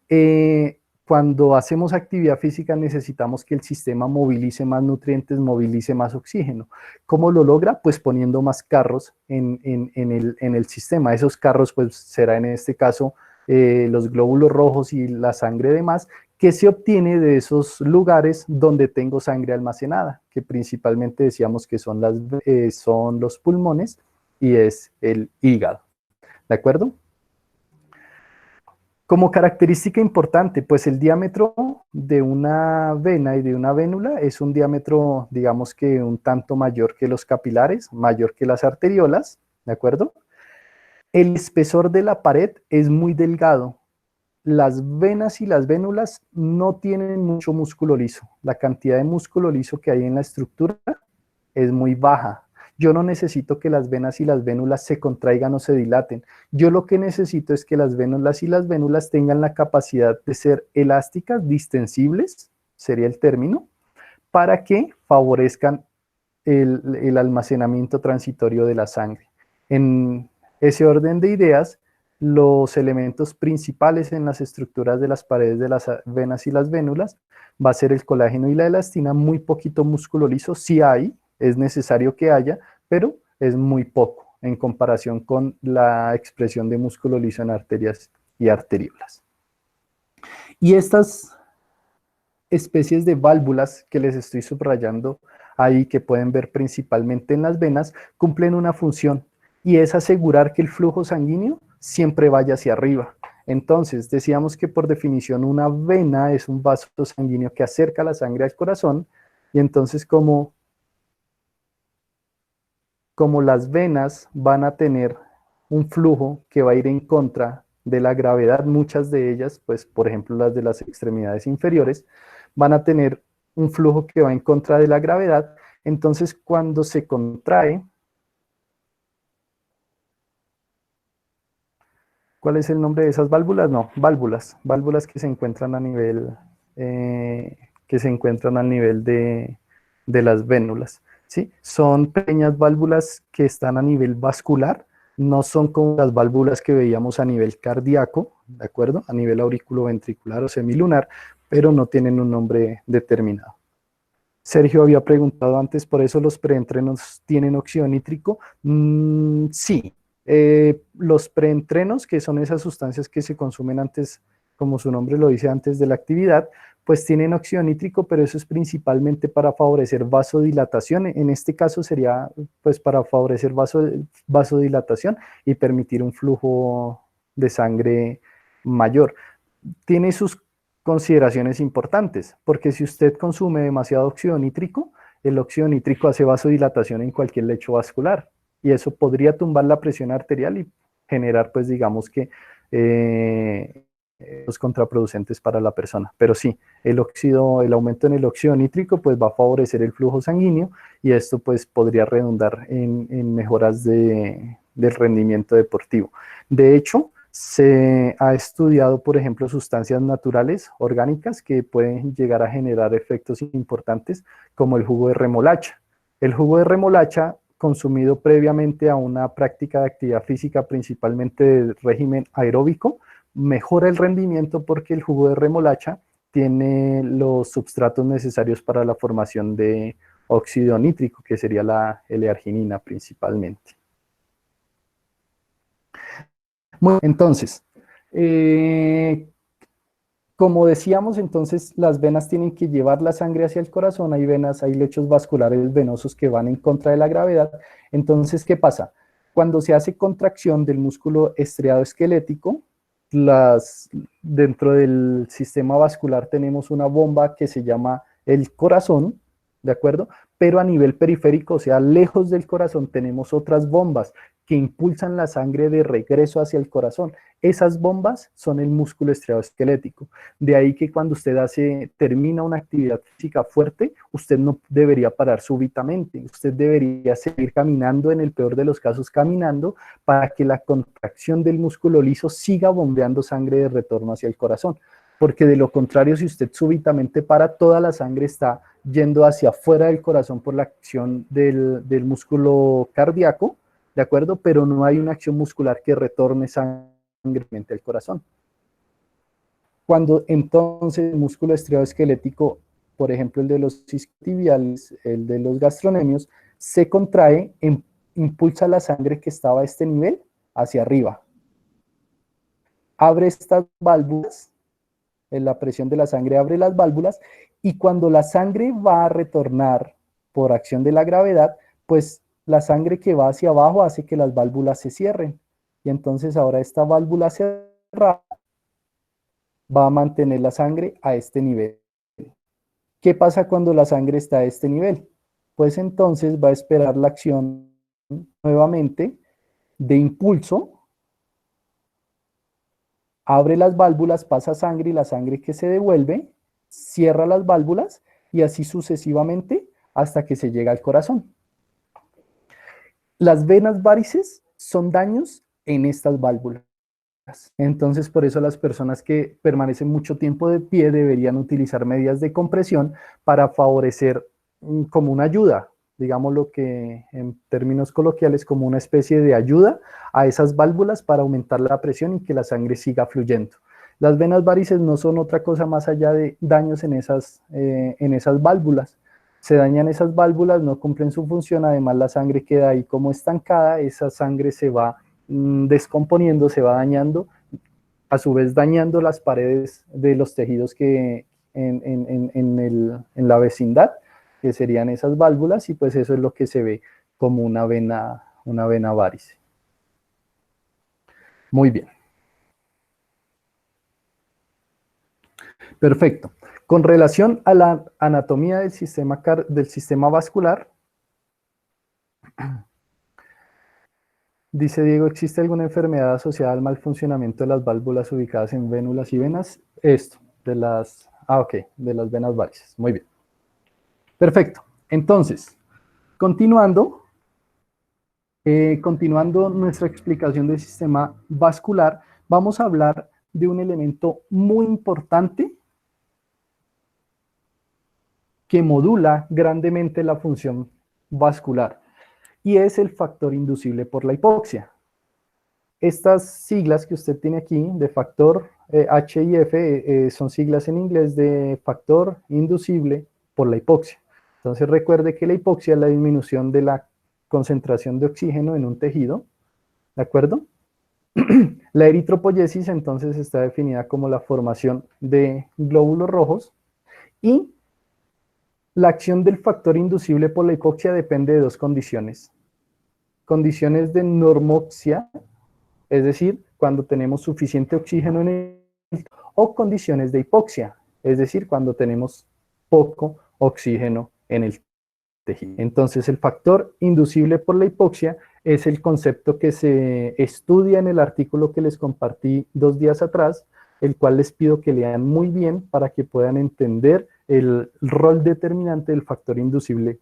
cuando hacemos actividad física necesitamos que el sistema movilice más nutrientes, movilice más oxígeno. ¿Cómo lo logra? Pues poniendo más carros en el sistema. Esos carros pues será en este caso los glóbulos rojos y la sangre de más que se obtiene de esos lugares donde tengo sangre almacenada, que principalmente decíamos que son los pulmones y es el hígado. ¿De acuerdo? Como característica importante, pues el diámetro de una vena y de una vénula es un diámetro, digamos que un tanto mayor que los capilares, mayor que las arteriolas, ¿de acuerdo? El espesor de la pared es muy delgado. Las venas y las vénulas no tienen mucho músculo liso. La cantidad de músculo liso que hay en la estructura es muy baja. Yo no necesito que las venas y las vénulas se contraigan o se dilaten. Yo lo que necesito es que las vénulas y las vénulas tengan la capacidad de ser elásticas, distensibles, sería el término, para que favorezcan el almacenamiento transitorio de la sangre. En ese orden de ideas, los elementos principales en las estructuras de las paredes de las venas y las vénulas va a ser el colágeno y la elastina, muy poquito músculo liso, sí hay, es necesario que haya, pero es muy poco en comparación con la expresión de músculo liso en arterias y arteriolas. Y estas especies de válvulas que les estoy subrayando ahí, que pueden ver principalmente en las venas, cumplen una función, y es asegurar que el flujo sanguíneo siempre vaya hacia arriba. Entonces, decíamos que por definición una vena es un vaso sanguíneo que acerca la sangre al corazón, y entonces como las venas van a tener un flujo que va a ir en contra de la gravedad, muchas de ellas, pues por ejemplo las de las extremidades inferiores, van a tener un flujo que va en contra de la gravedad. Entonces cuando se contrae, ¿cuál es el nombre de esas válvulas? No, válvulas que se encuentran a nivel, que se encuentran al nivel de las vénulas, ¿sí? Son pequeñas válvulas que están a nivel vascular, no son como las válvulas que veíamos a nivel cardíaco, ¿de acuerdo? A nivel auriculoventricular o semilunar, pero no tienen un nombre determinado. Sergio había preguntado antes, ¿por eso los preentrenos tienen óxido nítrico? Sí, los preentrenos, que son esas sustancias que se consumen antes, como su nombre lo dice, antes de la actividad, pues tienen óxido nítrico, pero eso es principalmente para favorecer vasodilatación. En este caso sería pues para favorecer vasodilatación y permitir un flujo de sangre mayor. Tiene sus consideraciones importantes, porque si usted consume demasiado óxido nítrico, el óxido nítrico hace vasodilatación en cualquier lecho vascular, y eso podría tumbar la presión arterial y generar, pues digamos que, los contraproducentes para la persona. Pero sí, el aumento en el óxido nítrico pues va a favorecer el flujo sanguíneo, y esto pues podría redundar en mejoras del rendimiento deportivo. De hecho, se ha estudiado, por ejemplo, sustancias naturales, orgánicas, que pueden llegar a generar efectos importantes, como el jugo de remolacha. El jugo de remolacha, consumido previamente a una práctica de actividad física, principalmente de régimen aeróbico, mejora el rendimiento porque el jugo de remolacha tiene los substratos necesarios para la formación de óxido nítrico, que sería la L-arginina principalmente. Bueno, entonces, como decíamos, entonces las venas tienen que llevar la sangre hacia el corazón. Hay venas, hay lechos vasculares venosos que van en contra de la gravedad. Entonces, ¿qué pasa? Cuando se hace contracción del músculo estriado esquelético, dentro del sistema vascular tenemos una bomba que se llama el corazón, ¿de acuerdo? Pero a nivel periférico, o sea, lejos del corazón, tenemos otras bombas que impulsan la sangre de regreso hacia el corazón. Esas bombas son el músculo estriado esquelético. De ahí que cuando usted termina una actividad física fuerte, usted no debería parar súbitamente. Usted debería seguir caminando, en el peor de los casos caminando, para que la contracción del músculo liso siga bombeando sangre de retorno hacia el corazón. Porque de lo contrario, si usted súbitamente para, toda la sangre está yendo hacia afuera del corazón por la acción del músculo cardíaco, ¿de acuerdo? Pero no hay una acción muscular que retorne sangre al corazón. Cuando entonces el músculo estriado esquelético, por ejemplo el de los isquiotibiales, el de los gastronemios, se contrae, impulsa la sangre que estaba a este nivel hacia arriba. Abre estas válvulas, la presión de la sangre abre las válvulas, y cuando la sangre va a retornar por acción de la gravedad, pues la sangre que va hacia abajo hace que las válvulas se cierren, y entonces ahora esta válvula cerrada va a mantener la sangre a este nivel. ¿Qué pasa cuando la sangre está a este nivel? Pues entonces va a esperar la acción nuevamente de impulso, abre las válvulas, pasa sangre, y la sangre que se devuelve cierra las válvulas, y así sucesivamente hasta que se llega al corazón. Las venas varices son daños en estas válvulas. Entonces, por eso las personas que permanecen mucho tiempo de pie deberían utilizar medidas de compresión para favorecer como una ayuda, digamos lo que en términos coloquiales como una especie de ayuda a esas válvulas para aumentar la presión y que la sangre siga fluyendo. Las venas varices no son otra cosa más allá de daños en esas válvulas. Se dañan esas válvulas, no cumplen su función, además la sangre queda ahí como estancada, esa sangre se va descomponiendo, se va dañando, a su vez dañando las paredes de los tejidos que en la vecindad, que serían esas válvulas, y pues eso es lo que se ve como una vena varice. Muy bien. Perfecto. Con relación a la anatomía del sistema vascular, dice Diego, ¿existe alguna enfermedad asociada al mal funcionamiento de las válvulas ubicadas en vénulas y venas? Esto, de las venas varices. Muy bien. Perfecto. Entonces, continuando nuestra explicación del sistema vascular, vamos a hablar de un elemento muy importante que modula grandemente la función vascular, y es el factor inducible por la hipoxia. Estas siglas que usted tiene aquí, de factor H y F, son siglas en inglés de factor inducible por la hipoxia. Entonces recuerde que la hipoxia es la disminución de la concentración de oxígeno en un tejido, ¿de acuerdo? La eritropoyesis entonces está definida como la formación de glóbulos rojos, y la acción del factor inducible por la hipoxia depende de dos condiciones. Condiciones de normoxia, es decir, cuando tenemos suficiente oxígeno en el, o condiciones de hipoxia, es decir, cuando tenemos poco oxígeno en el tejido. Entonces, el factor inducible por la hipoxia es el concepto que se estudia en el artículo que les compartí 2 días atrás, el cual les pido que lean muy bien para que puedan entender el rol determinante del factor inducible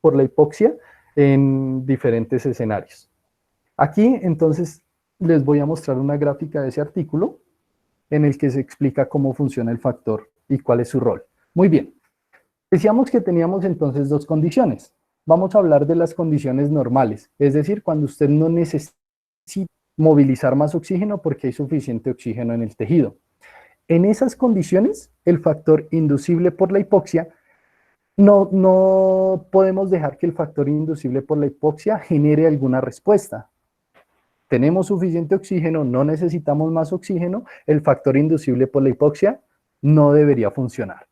por la hipoxia en diferentes escenarios. Aquí, entonces, les voy a mostrar una gráfica de ese artículo en el que se explica cómo funciona el factor y cuál es su rol. Muy bien. Decíamos que teníamos entonces dos condiciones. Vamos a hablar de las condiciones normales, es decir, cuando usted no necesita movilizar más oxígeno porque hay suficiente oxígeno en el tejido. En esas condiciones, el factor inducible por la hipoxia, no podemos dejar que el factor inducible por la hipoxia genere alguna respuesta. Tenemos suficiente oxígeno, no necesitamos más oxígeno, el factor inducible por la hipoxia no debería funcionar.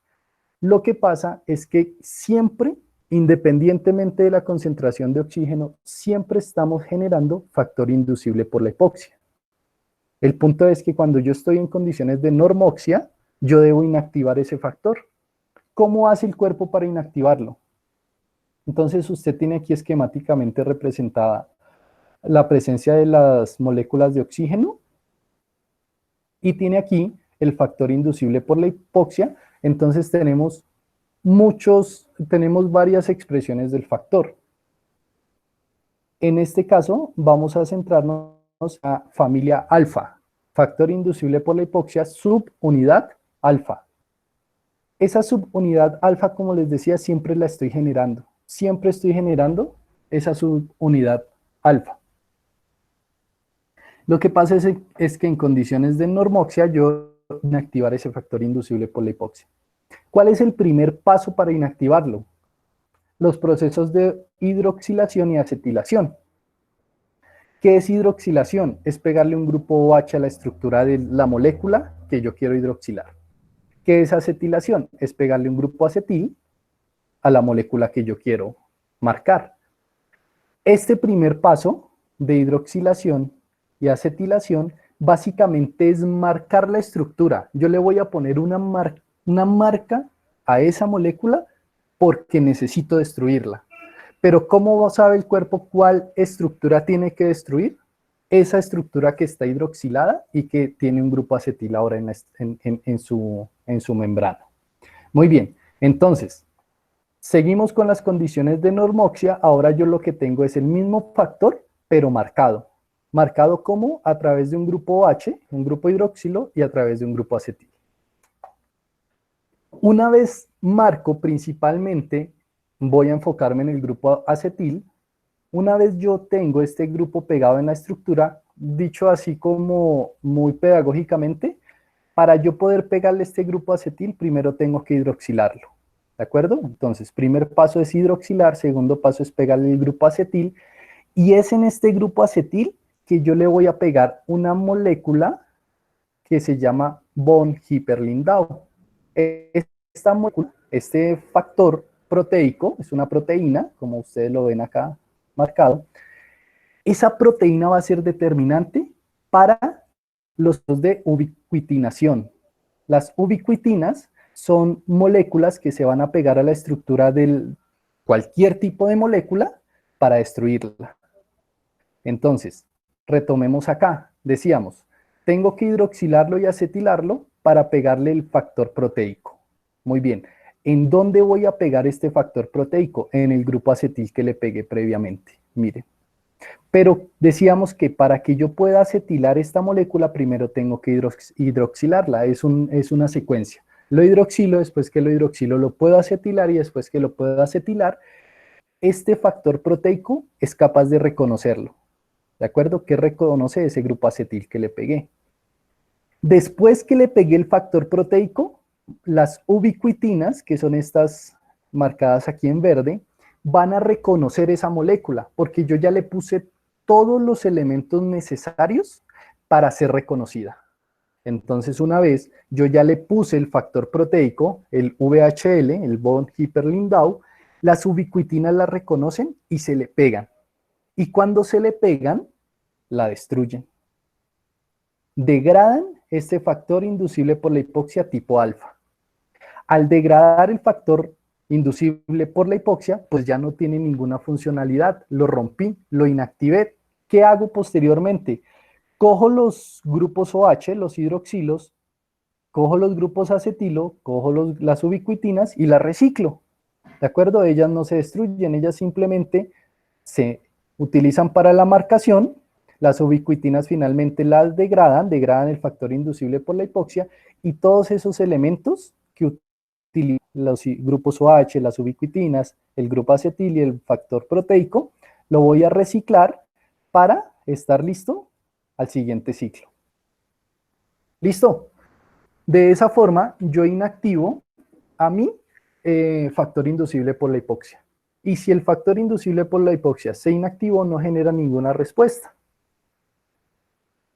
Lo que pasa es que siempre, independientemente de la concentración de oxígeno, siempre estamos generando factor inducible por la hipoxia. El punto es que cuando yo estoy en condiciones de normoxia, yo debo inactivar ese factor. ¿Cómo hace el cuerpo para inactivarlo? Entonces usted tiene aquí esquemáticamente representada la presencia de las moléculas de oxígeno y tiene aquí el factor inducible por la hipoxia. Entonces tenemos varias expresiones del factor. En este caso vamos a centrarnos a familia alfa, factor inducible por la hipoxia, subunidad alfa. Esa subunidad alfa, como les decía, siempre la estoy generando. Siempre estoy generando esa subunidad alfa. Lo que pasa es que en condiciones de normoxia yo voy a inactivar ese factor inducible por la hipoxia. ¿Cuál es el primer paso para inactivarlo? Los procesos de hidroxilación y acetilación. ¿Qué es hidroxilación? Es pegarle un grupo OH a la estructura de la molécula que yo quiero hidroxilar. ¿Qué es acetilación? Es pegarle un grupo acetil a la molécula que yo quiero marcar. Este primer paso de hidroxilación y acetilación básicamente es marcar la estructura. Yo le voy a poner una marca a esa molécula porque necesito destruirla. Pero ¿cómo sabe el cuerpo cuál estructura tiene que destruir? Esa estructura que está hidroxilada y que tiene un grupo acetil ahora en su membrana. Muy bien, entonces, seguimos con las condiciones de normoxia. Ahora yo lo que tengo es el mismo factor, pero marcado. Marcado como a través de un grupo OH, un grupo hidroxilo, y a través de un grupo acetil. Una vez marco principalmente voy a enfocarme en el grupo acetil. Una vez yo tengo este grupo pegado en la estructura, dicho así como muy pedagógicamente, para yo poder pegarle este grupo acetil, primero tengo que hidroxilarlo. ¿De acuerdo? Entonces, primer paso es hidroxilar, segundo paso es pegarle el grupo acetil, y es en este grupo acetil que yo le voy a pegar una molécula que se llama von Hippel-Lindau. Esta molécula, este factor proteico, es una proteína, como ustedes lo ven acá marcado. Esa proteína va a ser determinante para los de ubiquitinación. Las ubiquitinas son moléculas que se van a pegar a la estructura de cualquier tipo de molécula para destruirla. Entonces, retomemos acá. Decíamos, tengo que hidroxilarlo y acetilarlo para pegarle el factor proteico. Muy bien. ¿En dónde voy a pegar este factor proteico? En el grupo acetil que le pegué previamente. Miren. Pero decíamos que para que yo pueda acetilar esta molécula, primero tengo que hidroxilarla. Es una secuencia. Lo hidroxilo, después que lo hidroxilo lo puedo acetilar y después que lo puedo acetilar, este factor proteico es capaz de reconocerlo. ¿De acuerdo? ¿Qué reconoce ese grupo acetil que le pegué? Después que le pegué el factor proteico, las ubiquitinas, que son estas marcadas aquí en verde, van a reconocer esa molécula, porque yo ya le puse todos los elementos necesarios para ser reconocida. Entonces, una vez yo ya le puse el factor proteico, el VHL, el von Hippel-Lindau, las ubiquitinas la reconocen y se le pegan. Y cuando se le pegan, la destruyen. Degradan este factor inducible por la hipoxia tipo alfa. Al degradar el factor inducible por la hipoxia, pues ya no tiene ninguna funcionalidad. Lo rompí, lo inactivé. ¿Qué hago posteriormente? Cojo los grupos OH, los hidroxilos, cojo los grupos acetilo, cojo las ubiquitinas y las reciclo. ¿De acuerdo? Ellas no se destruyen, ellas simplemente se utilizan para la marcación. Las ubiquitinas finalmente las degradan el factor inducible por la hipoxia, y todos esos elementos que utilizan los grupos OH, las ubiquitinas, el grupo acetil y el factor proteico, lo voy a reciclar para estar listo al siguiente ciclo. ¿Listo? De esa forma, yo inactivo a mi factor inducible por la hipoxia. Y si el factor inducible por la hipoxia se inactivó, no genera ninguna respuesta.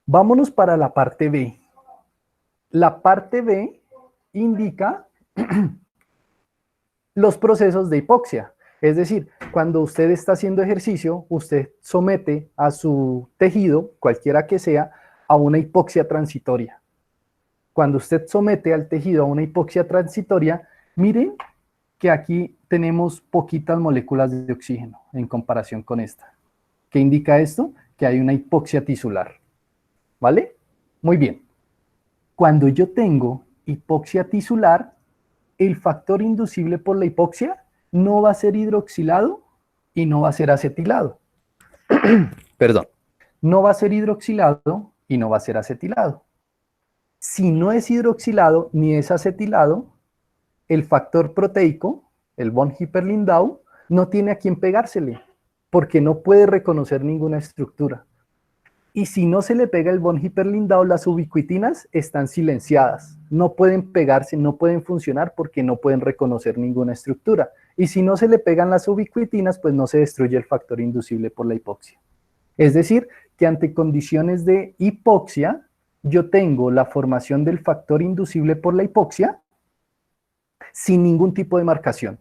Vámonos para la parte B. La parte B indica los procesos de hipoxia. Es decir, cuando usted está haciendo ejercicio, usted somete a su tejido, cualquiera que sea, a una hipoxia transitoria. Cuando usted somete al tejido a una hipoxia transitoria, miren que aquí tenemos poquitas moléculas de oxígeno en comparación con esta. ¿Qué indica esto? Que hay una hipoxia tisular. ¿Vale? Muy bien. Cuando yo tengo hipoxia tisular, el factor inducible por la hipoxia no va a ser hidroxilado y no va a ser acetilado. Perdón. No va a ser hidroxilado y no va a ser acetilado. Si no es hidroxilado ni es acetilado, el factor proteico, el von Hippel-Lindau, no tiene a quién pegársele, porque no puede reconocer ninguna estructura. Y si no se le pega el von Hippel-Lindau, las ubiquitinas están silenciadas, no pueden pegarse, no pueden funcionar porque no pueden reconocer ninguna estructura. Y si no se le pegan las ubiquitinas, pues no se destruye el factor inducible por la hipoxia. Es decir, que ante condiciones de hipoxia, yo tengo la formación del factor inducible por la hipoxia sin ningún tipo de marcación.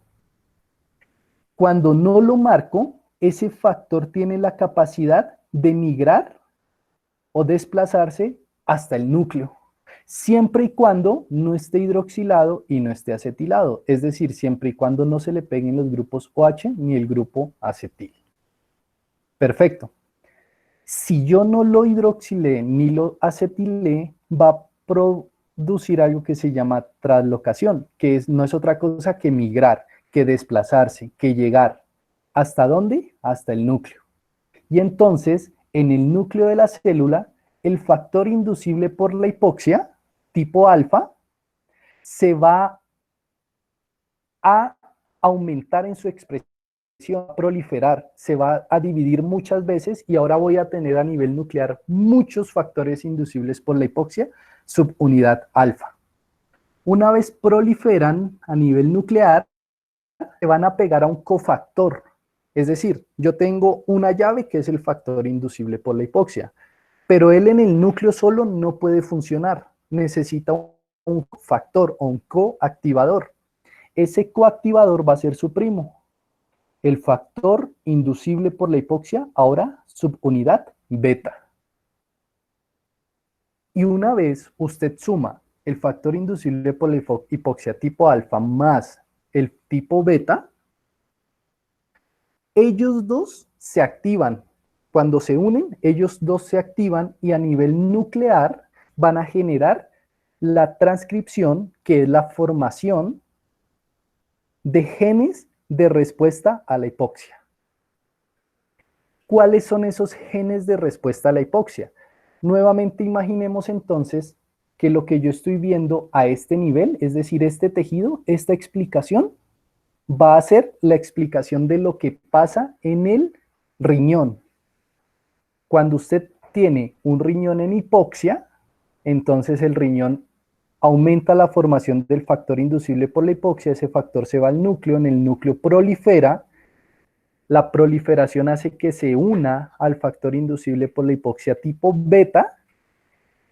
Cuando no lo marco, ese factor tiene la capacidad de migrar o desplazarse hasta el núcleo, siempre y cuando no esté hidroxilado y no esté acetilado, es decir, siempre y cuando no se le peguen los grupos OH ni el grupo acetil. Perfecto. Si yo no lo hidroxilé ni lo acetilé, va a producir algo que se llama translocación, que no es otra cosa que migrar, que desplazarse, que llegar. ¿Hasta dónde? Hasta el núcleo. Y entonces, en el núcleo de la célula, el factor inducible por la hipoxia, tipo alfa, se va a aumentar en su expresión, va a proliferar, se va a dividir muchas veces y ahora voy a tener a nivel nuclear muchos factores inducibles por la hipoxia, subunidad alfa. Una vez proliferan a nivel nuclear, se van a pegar a un cofactor. Es decir, yo tengo una llave que es el factor inducible por la hipoxia, pero él en el núcleo solo no puede funcionar. Necesita un factor o un coactivador. Ese coactivador va a ser su primo. El factor inducible por la hipoxia, ahora subunidad beta. Y una vez usted suma el factor inducible por la hipoxia tipo alfa más el tipo beta, ellos dos se activan. Cuando se unen, ellos dos se activan y a nivel nuclear van a generar la transcripción, que es la formación de genes de respuesta a la hipoxia. ¿Cuáles son esos genes de respuesta a la hipoxia? Nuevamente imaginemos entonces que lo que yo estoy viendo a este nivel, es decir, este tejido, esta explicación, va a ser la explicación de lo que pasa en el riñón. Cuando usted tiene un riñón en hipoxia, entonces el riñón aumenta la formación del factor inducible por la hipoxia, ese factor se va al núcleo, en el núcleo prolifera, la proliferación hace que se una al factor inducible por la hipoxia tipo beta,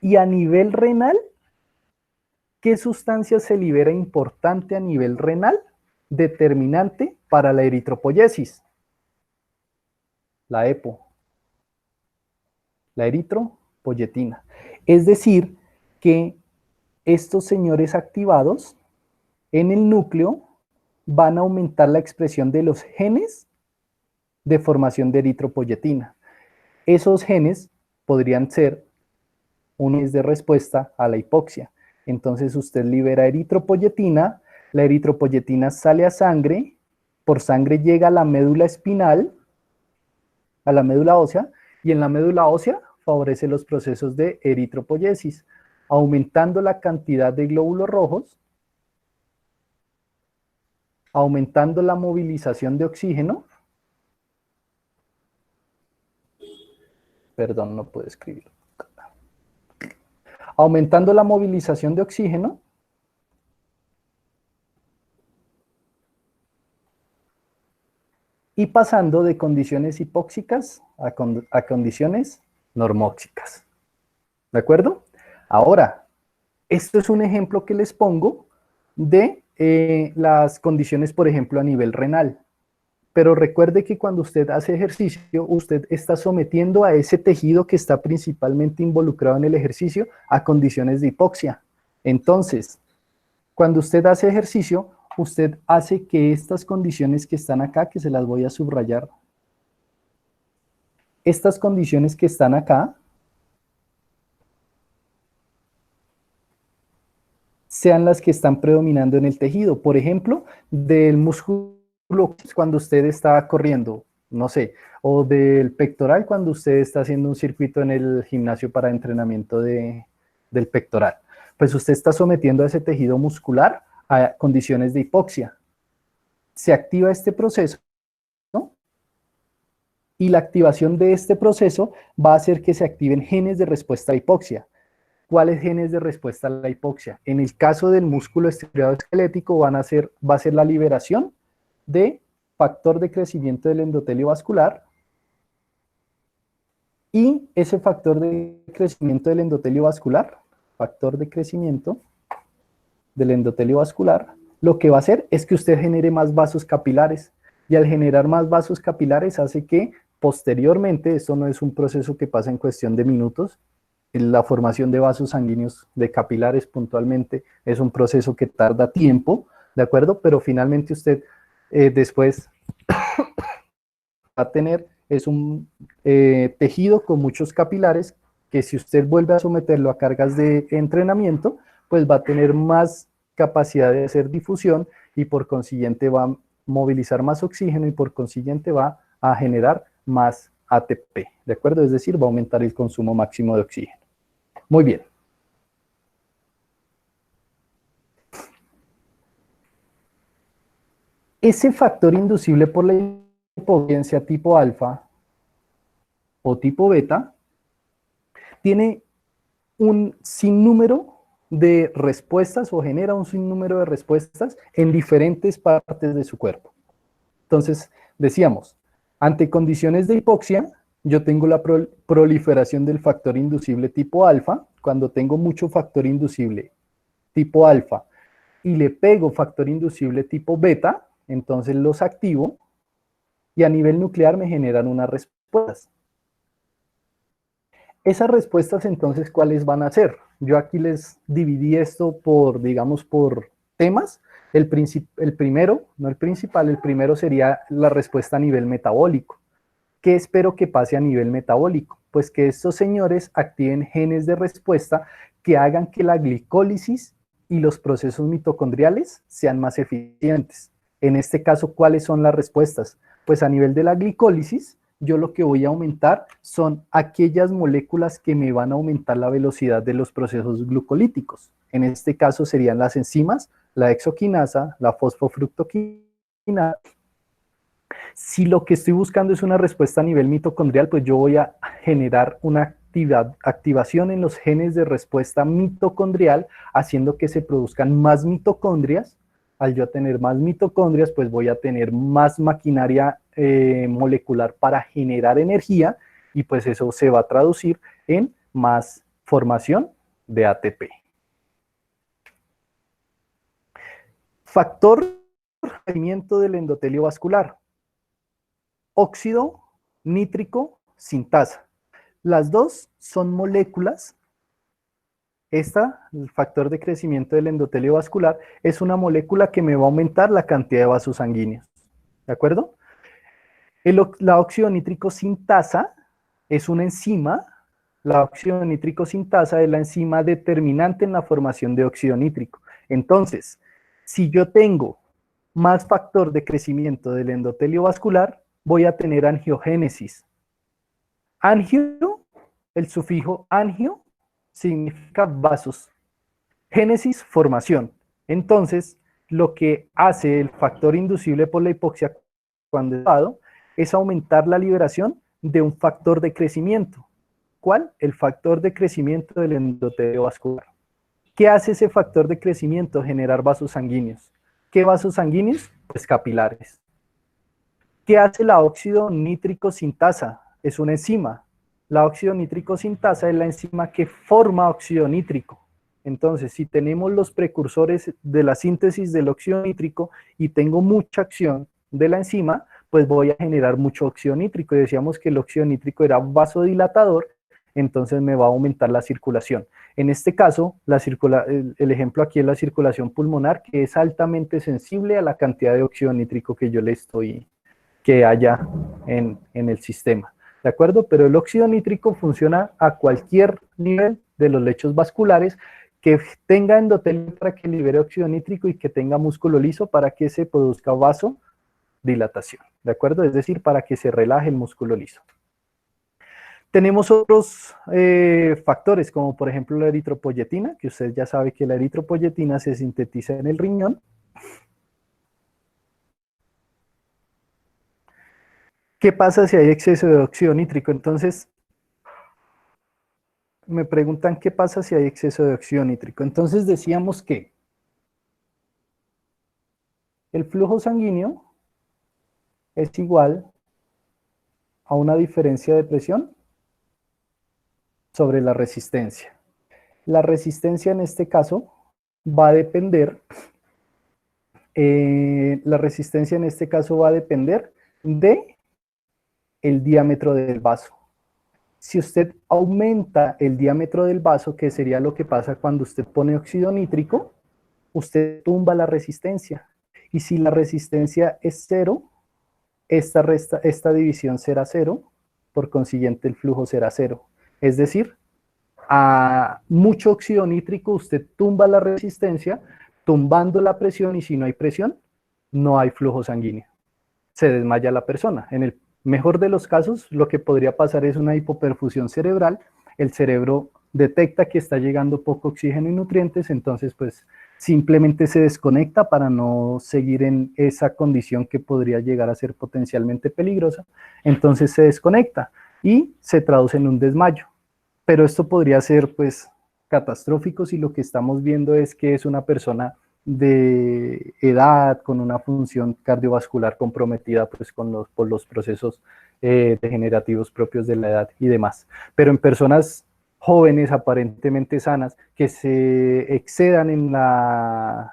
y a nivel renal, ¿qué sustancia se libera importante a nivel renal? Determinante para la eritropoyesis. La EPO, la eritropoyetina. Es decir, que estos señores activados en el núcleo van a aumentar la expresión de los genes de formación de eritropoyetina. Esos genes podrían ser unos de respuesta a la hipoxia. Entonces usted libera eritropoyetina, la eritropoyetina sale a sangre, por sangre llega a la médula espinal, a la médula ósea, y en la médula ósea favorece los procesos de eritropoyesis, aumentando la cantidad de glóbulos rojos, aumentando la movilización de oxígeno. Perdón, no puedo escribir. Aumentando la movilización de oxígeno y pasando de condiciones hipóxicas a condiciones normóxicas. ¿De acuerdo? Ahora, esto es un ejemplo que les pongo de las condiciones, por ejemplo, a nivel renal. Pero recuerde que cuando usted hace ejercicio, usted está sometiendo a ese tejido que está principalmente involucrado en el ejercicio a condiciones de hipoxia. Entonces, cuando usted hace ejercicio, usted hace que estas condiciones que están acá, que se las voy a subrayar, estas condiciones que están acá, sean las que están predominando en el tejido. Por ejemplo, del músculo cuando usted está corriendo, no sé, o del pectoral cuando usted está haciendo un circuito en el gimnasio para entrenamiento del pectoral. Pues usted está sometiendo a ese tejido muscular a condiciones de hipoxia. Se activa este proceso, ¿no? Y la activación de este proceso va a hacer que se activen genes de respuesta a hipoxia. ¿Cuáles genes de respuesta a la hipoxia? En el caso del músculo estriado esquelético va a ser la liberación de factor de crecimiento del endotelio vascular, y ese factor de crecimiento del endotelio vascular, factor de crecimiento del endotelio vascular, lo que va a hacer es que usted genere más vasos capilares, y al generar más vasos capilares hace que posteriormente, esto no es un proceso que pasa en cuestión de minutos, la formación de vasos sanguíneos de capilares puntualmente es un proceso que tarda tiempo, ¿de acuerdo? Pero finalmente usted después va a tener es un tejido con muchos capilares que si usted vuelve a someterlo a cargas de entrenamiento, pues va a tener más capacidad de hacer difusión y por consiguiente va a movilizar más oxígeno y por consiguiente va a generar más ATP, ¿de acuerdo? Es decir, va a aumentar el consumo máximo de oxígeno. Muy bien. Ese factor inducible por la hipoxia tipo alfa o tipo beta tiene un sinnúmero de respuestas o genera un sinnúmero de respuestas en diferentes partes de su cuerpo. Entonces, decíamos, ante condiciones de hipoxia, yo tengo la proliferación del factor inducible tipo alfa. Cuando tengo mucho factor inducible tipo alfa y le pego factor inducible tipo beta, entonces los activo y a nivel nuclear me generan unas respuestas. Esas respuestas entonces, ¿cuáles van a ser? Yo aquí les dividí esto por, digamos, por temas. El primero, no el principal, el primero sería la respuesta a nivel metabólico. ¿Qué espero que pase a nivel metabólico? Pues que estos señores activen genes de respuesta que hagan que la glicólisis y los procesos mitocondriales sean más eficientes. En este caso, ¿cuáles son las respuestas? Pues a nivel de la glicólisis, yo lo que voy a aumentar son aquellas moléculas que me van a aumentar la velocidad de los procesos glucolíticos. En este caso serían las enzimas, la hexoquinasa, la fosfofructoquinasa. Si lo que estoy buscando es una respuesta a nivel mitocondrial, pues yo voy a generar una activación en los genes de respuesta mitocondrial, haciendo que se produzcan más mitocondrias. Al yo tener más mitocondrias, pues voy a tener más maquinaria molecular para generar energía, y pues eso se va a traducir en más formación de ATP. Factor de crecimiento del endotelio vascular. Óxido nítrico sintasa. Las dos son moléculas. El factor de crecimiento del endotelio vascular, es una molécula que me va a aumentar la cantidad de vasos sanguíneos. ¿De acuerdo? La óxido nítrico sintasa es una enzima. La óxido nítrico sintasa es la enzima determinante en la formación de óxido nítrico. Entonces, si yo tengo más factor de crecimiento del endotelio vascular, voy a tener angiogénesis. Angio, el sufijo angio, significa vasos. Génesis, formación. Entonces, lo que hace el factor inducible por la hipoxia cuando es dado es aumentar la liberación de un factor de crecimiento. ¿Cuál? El factor de crecimiento del endotelio vascular. ¿Qué hace ese factor de crecimiento? Generar vasos sanguíneos. ¿Qué vasos sanguíneos? Pues capilares. ¿Qué hace la óxido nítrico sintasa? Es una enzima. La óxido nítrico sintasa es la enzima que forma óxido nítrico. Entonces, si tenemos los precursores de la síntesis del óxido nítrico y tengo mucha acción de la enzima, pues voy a generar mucho óxido nítrico. Y decíamos que el óxido nítrico era vasodilatador, entonces me va a aumentar la circulación. En este caso, el ejemplo aquí es la circulación pulmonar, que es altamente sensible a la cantidad de óxido nítrico que haya en el sistema. ¿De acuerdo? Pero el óxido nítrico funciona a cualquier nivel de los lechos vasculares, que tenga endotelio para que libere óxido nítrico y que tenga músculo liso para que se produzca vasodilatación. ¿De acuerdo? Es decir, para que se relaje el músculo liso. Tenemos otros factores, como por ejemplo la eritropoyetina, que usted ya sabe que la eritropoyetina se sintetiza en el riñón. ¿Qué pasa si hay exceso de óxido nítrico? Entonces, me preguntan qué pasa si hay exceso de óxido nítrico. Entonces decíamos que el flujo sanguíneo es igual a una diferencia de presión sobre la resistencia. La resistencia en este caso va a depender, de el diámetro del vaso. Si usted aumenta el diámetro del vaso, que sería lo que pasa cuando usted pone óxido nítrico, usted tumba la resistencia. Y si la resistencia es 0, esta división será 0, por consiguiente el flujo será 0. Es decir, a mucho óxido nítrico usted tumba la resistencia, tumbando la presión, y si no hay presión, no hay flujo sanguíneo. Se desmaya la persona. En el mejor de los casos, lo que podría pasar es una hipoperfusión cerebral. El cerebro detecta que está llegando poco oxígeno y nutrientes, entonces pues simplemente se desconecta para no seguir en esa condición que podría llegar a ser potencialmente peligrosa, entonces se desconecta y se traduce en un desmayo. Pero esto podría ser pues catastrófico si lo que estamos viendo es que es una persona de edad con una función cardiovascular comprometida pues por los procesos degenerativos propios de la edad y demás. Pero en personas jóvenes aparentemente sanas que se excedan en la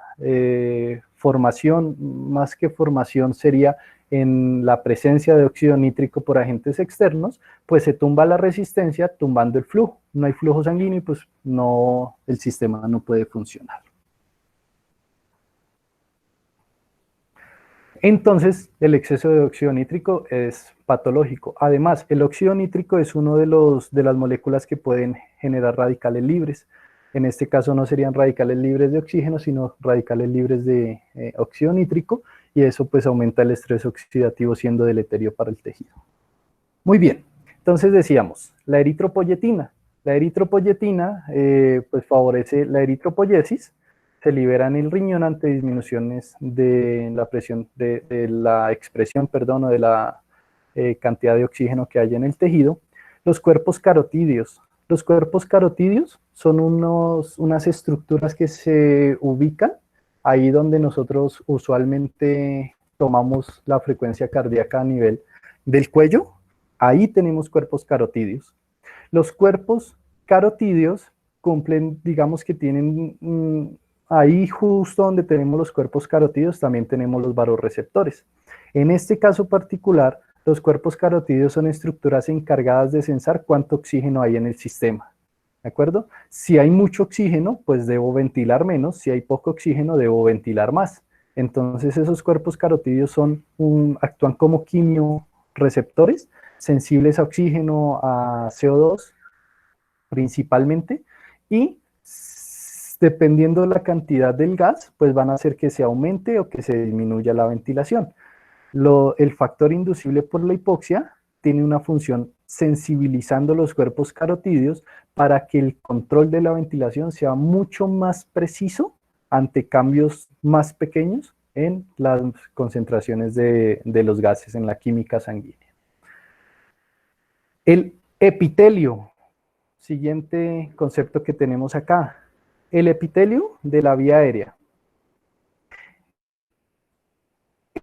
formación, más que formación sería en la presencia de óxido nítrico por agentes externos, pues se tumba la resistencia tumbando el flujo. No hay flujo sanguíneo y pues no, el sistema no puede funcionar. Entonces, el exceso de óxido nítrico es patológico. Además, el óxido nítrico es uno de las moléculas que pueden generar radicales libres. En este caso no serían radicales libres de oxígeno, sino radicales libres de óxido nítrico, y eso pues aumenta el estrés oxidativo siendo deleterio para el tejido. Muy bien, entonces decíamos, la eritropoyetina. La eritropoyetina pues favorece la eritropoyesis, se libera en el riñón ante disminuciones de la presión, de la expresión, perdón, o de la cantidad de oxígeno que hay en el tejido. Los cuerpos carotídeos. Los cuerpos carotídeos son unas estructuras que se ubican ahí donde nosotros usualmente tomamos la frecuencia cardíaca a nivel del cuello. Ahí tenemos cuerpos carotídeos. Los cuerpos carotídeos cumplen, digamos que tienen ahí justo donde tenemos los cuerpos carotídeos, también tenemos los varorreceptores. En este caso particular, los cuerpos carotídeos son estructuras encargadas de censar cuánto oxígeno hay en el sistema. ¿De acuerdo? Si hay mucho oxígeno, pues debo ventilar menos. Si hay poco oxígeno, debo ventilar más. Entonces esos cuerpos carotídeos actúan como quimioreceptores, sensibles a oxígeno, a CO2 principalmente, y dependiendo de la cantidad del gas, pues van a hacer que se aumente o que se disminuya la ventilación. El factor inducible por la hipoxia tiene una función sensibilizando los cuerpos carotídeos para que el control de la ventilación sea mucho más preciso ante cambios más pequeños en las concentraciones de los gases en la química sanguínea. El epitelio, siguiente concepto que tenemos acá. El epitelio de la vía aérea.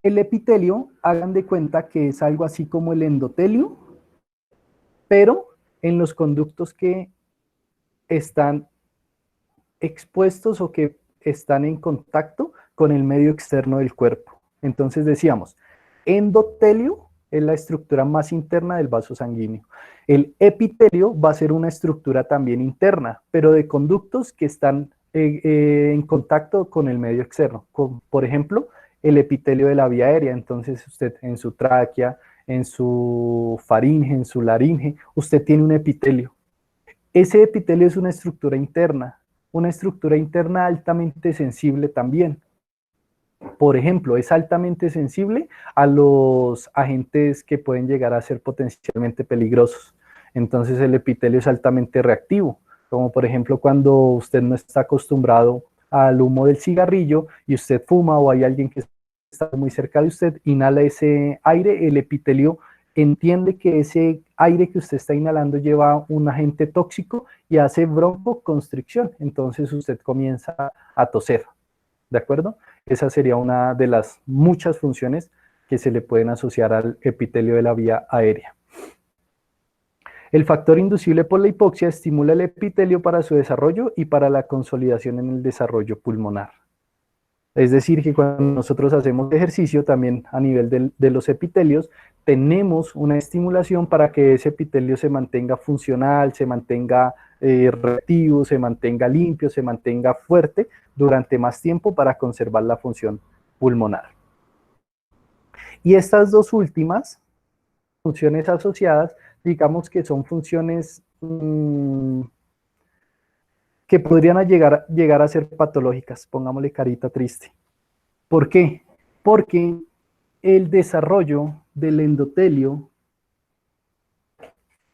El epitelio, hagan de cuenta que es algo así como el endotelio, pero en los conductos que están expuestos o que están en contacto con el medio externo del cuerpo. Entonces decíamos, endotelio es la estructura más interna del vaso sanguíneo. El epitelio va a ser una estructura también interna, pero de conductos que están en contacto con el medio externo. Por ejemplo, el epitelio de la vía aérea. Entonces usted en su tráquea, en su faringe, en su laringe, usted tiene un epitelio. Ese epitelio es una estructura interna altamente sensible también. Por ejemplo, es altamente sensible a los agentes que pueden llegar a ser potencialmente peligrosos. Entonces el epitelio es altamente reactivo, como por ejemplo cuando usted no está acostumbrado al humo del cigarrillo y usted fuma o hay alguien que está muy cerca de usted, inhala ese aire, el epitelio entiende que ese aire que usted está inhalando lleva un agente tóxico y hace broncoconstricción, entonces usted comienza a toser, ¿de acuerdo? Esa sería una de las muchas funciones que se le pueden asociar al epitelio de la vía aérea. El factor inducible por la hipoxia estimula el epitelio para su desarrollo y para la consolidación en el desarrollo pulmonar. Es decir, que cuando nosotros hacemos ejercicio, también a nivel de los epitelios, tenemos una estimulación para que ese epitelio se mantenga funcional, se mantenga reactivo, se mantenga limpio, se mantenga fuerte durante más tiempo para conservar la función pulmonar. Y estas dos últimas funciones asociadas, digamos que son funciones que podrían llegar a ser patológicas, pongámosle carita triste. ¿Por qué? Porque el desarrollo del endotelio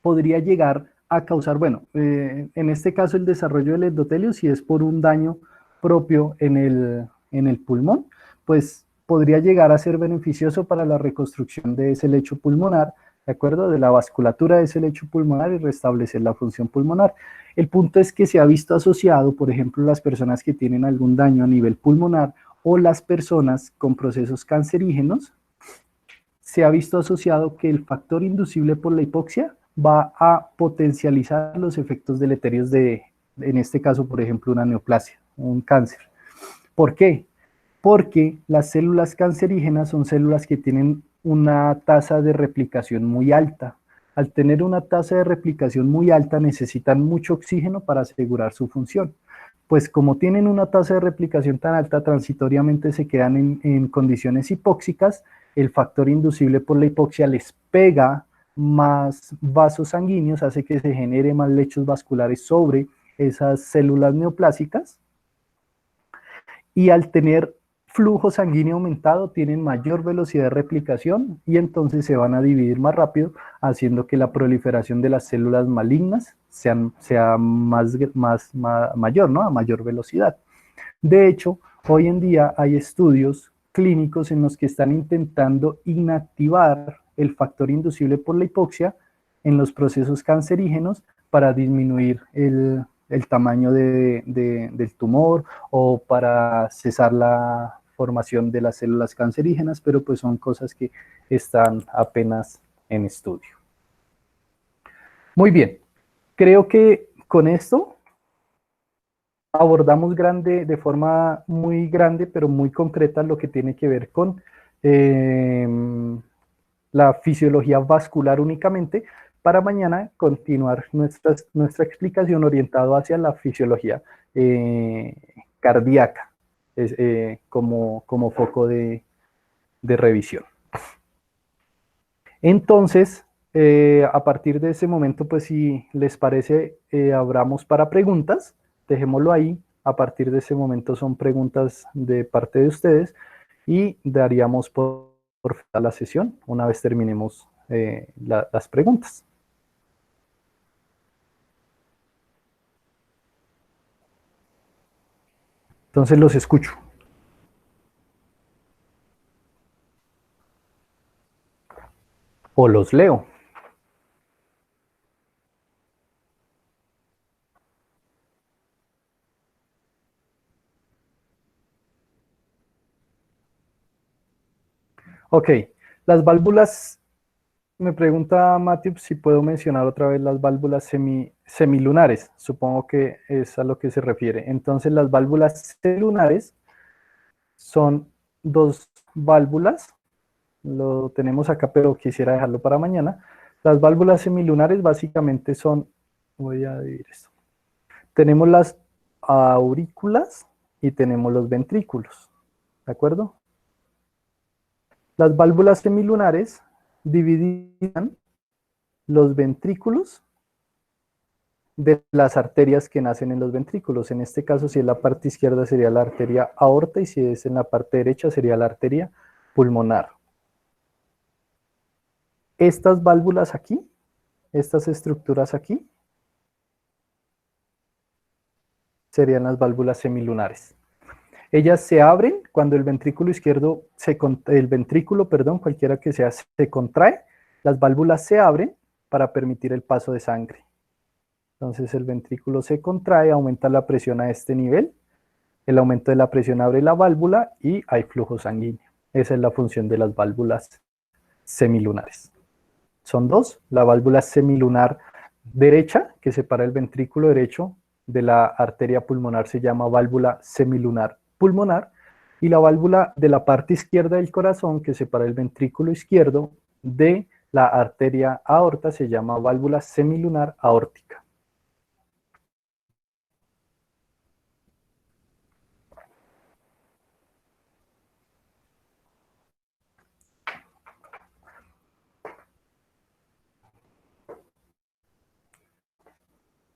podría llegar a causar, bueno, en este caso el desarrollo del endotelio, si es por un daño propio en el pulmón, pues podría llegar a ser beneficioso para la reconstrucción de ese lecho pulmonar, ¿de acuerdo? De la vasculatura de ese lecho pulmonar y restablecer la función pulmonar. El punto es que se ha visto asociado, por ejemplo, las personas que tienen algún daño a nivel pulmonar o las personas con procesos cancerígenos, se ha visto asociado que el factor inducible por la hipoxia va a potencializar los efectos deleterios de, en este caso, por ejemplo, una neoplasia, un cáncer. ¿Por qué? Porque las células cancerígenas son células que tienen una tasa de replicación muy alta. Al tener una tasa de replicación muy alta, necesitan mucho oxígeno para asegurar su función. Pues como tienen una tasa de replicación tan alta, transitoriamente se quedan en condiciones hipóxicas, el factor inducible por la hipoxia les pega más vasos sanguíneos, hace que se genere más lechos vasculares sobre esas células neoplásicas, y al tener flujo sanguíneo aumentado tienen mayor velocidad de replicación y entonces se van a dividir más rápido, haciendo que la proliferación de las células malignas sea mayor, ¿no? A mayor velocidad. De hecho, hoy en día hay estudios clínicos en los que están intentando inactivar el factor inducible por la hipoxia en los procesos cancerígenos para disminuir el tamaño del tumor o para cesar la formación de las células cancerígenas, pero pues son cosas que están apenas en estudio. Muy bien, creo que con esto abordamos de forma muy grande, pero muy concreta, lo que tiene que ver con la fisiología vascular únicamente, para mañana continuar nuestra explicación orientado hacia la fisiología cardíaca como foco de revisión. Entonces, a partir de ese momento, pues si les parece, abramos para preguntas, dejémoslo ahí. A partir de ese momento son preguntas de parte de ustedes y daríamos por la sesión una vez terminemos las preguntas. Entonces los escucho. O los leo. Ok, las válvulas, me pregunta Matthew si puedo mencionar otra vez las válvulas semilunares. Supongo que es a lo que se refiere. Entonces las válvulas semilunares son dos válvulas, lo tenemos acá, pero quisiera dejarlo para mañana. Las válvulas semilunares básicamente son, voy a dividir esto. Tenemos las aurículas y tenemos los ventrículos, ¿de acuerdo? Las válvulas semilunares dividían los ventrículos de las arterias que nacen en los ventrículos. En este caso, si es la parte izquierda sería la arteria aorta y si es en la parte derecha sería la arteria pulmonar. Estas válvulas aquí, estas estructuras aquí, serían las válvulas semilunares. Ellas se abren cuando el ventrículo izquierdo, cualquiera que sea, se contrae, las válvulas se abren para permitir el paso de sangre. Entonces el ventrículo se contrae, aumenta la presión a este nivel, el aumento de la presión abre la válvula y hay flujo sanguíneo. Esa es la función de las válvulas semilunares. Son dos, la válvula semilunar derecha, que separa el ventrículo derecho de la arteria pulmonar, se llama válvula semilunar pulmonar, y la válvula de la parte izquierda del corazón, que separa el ventrículo izquierdo de la arteria aorta, se llama válvula semilunar aórtica.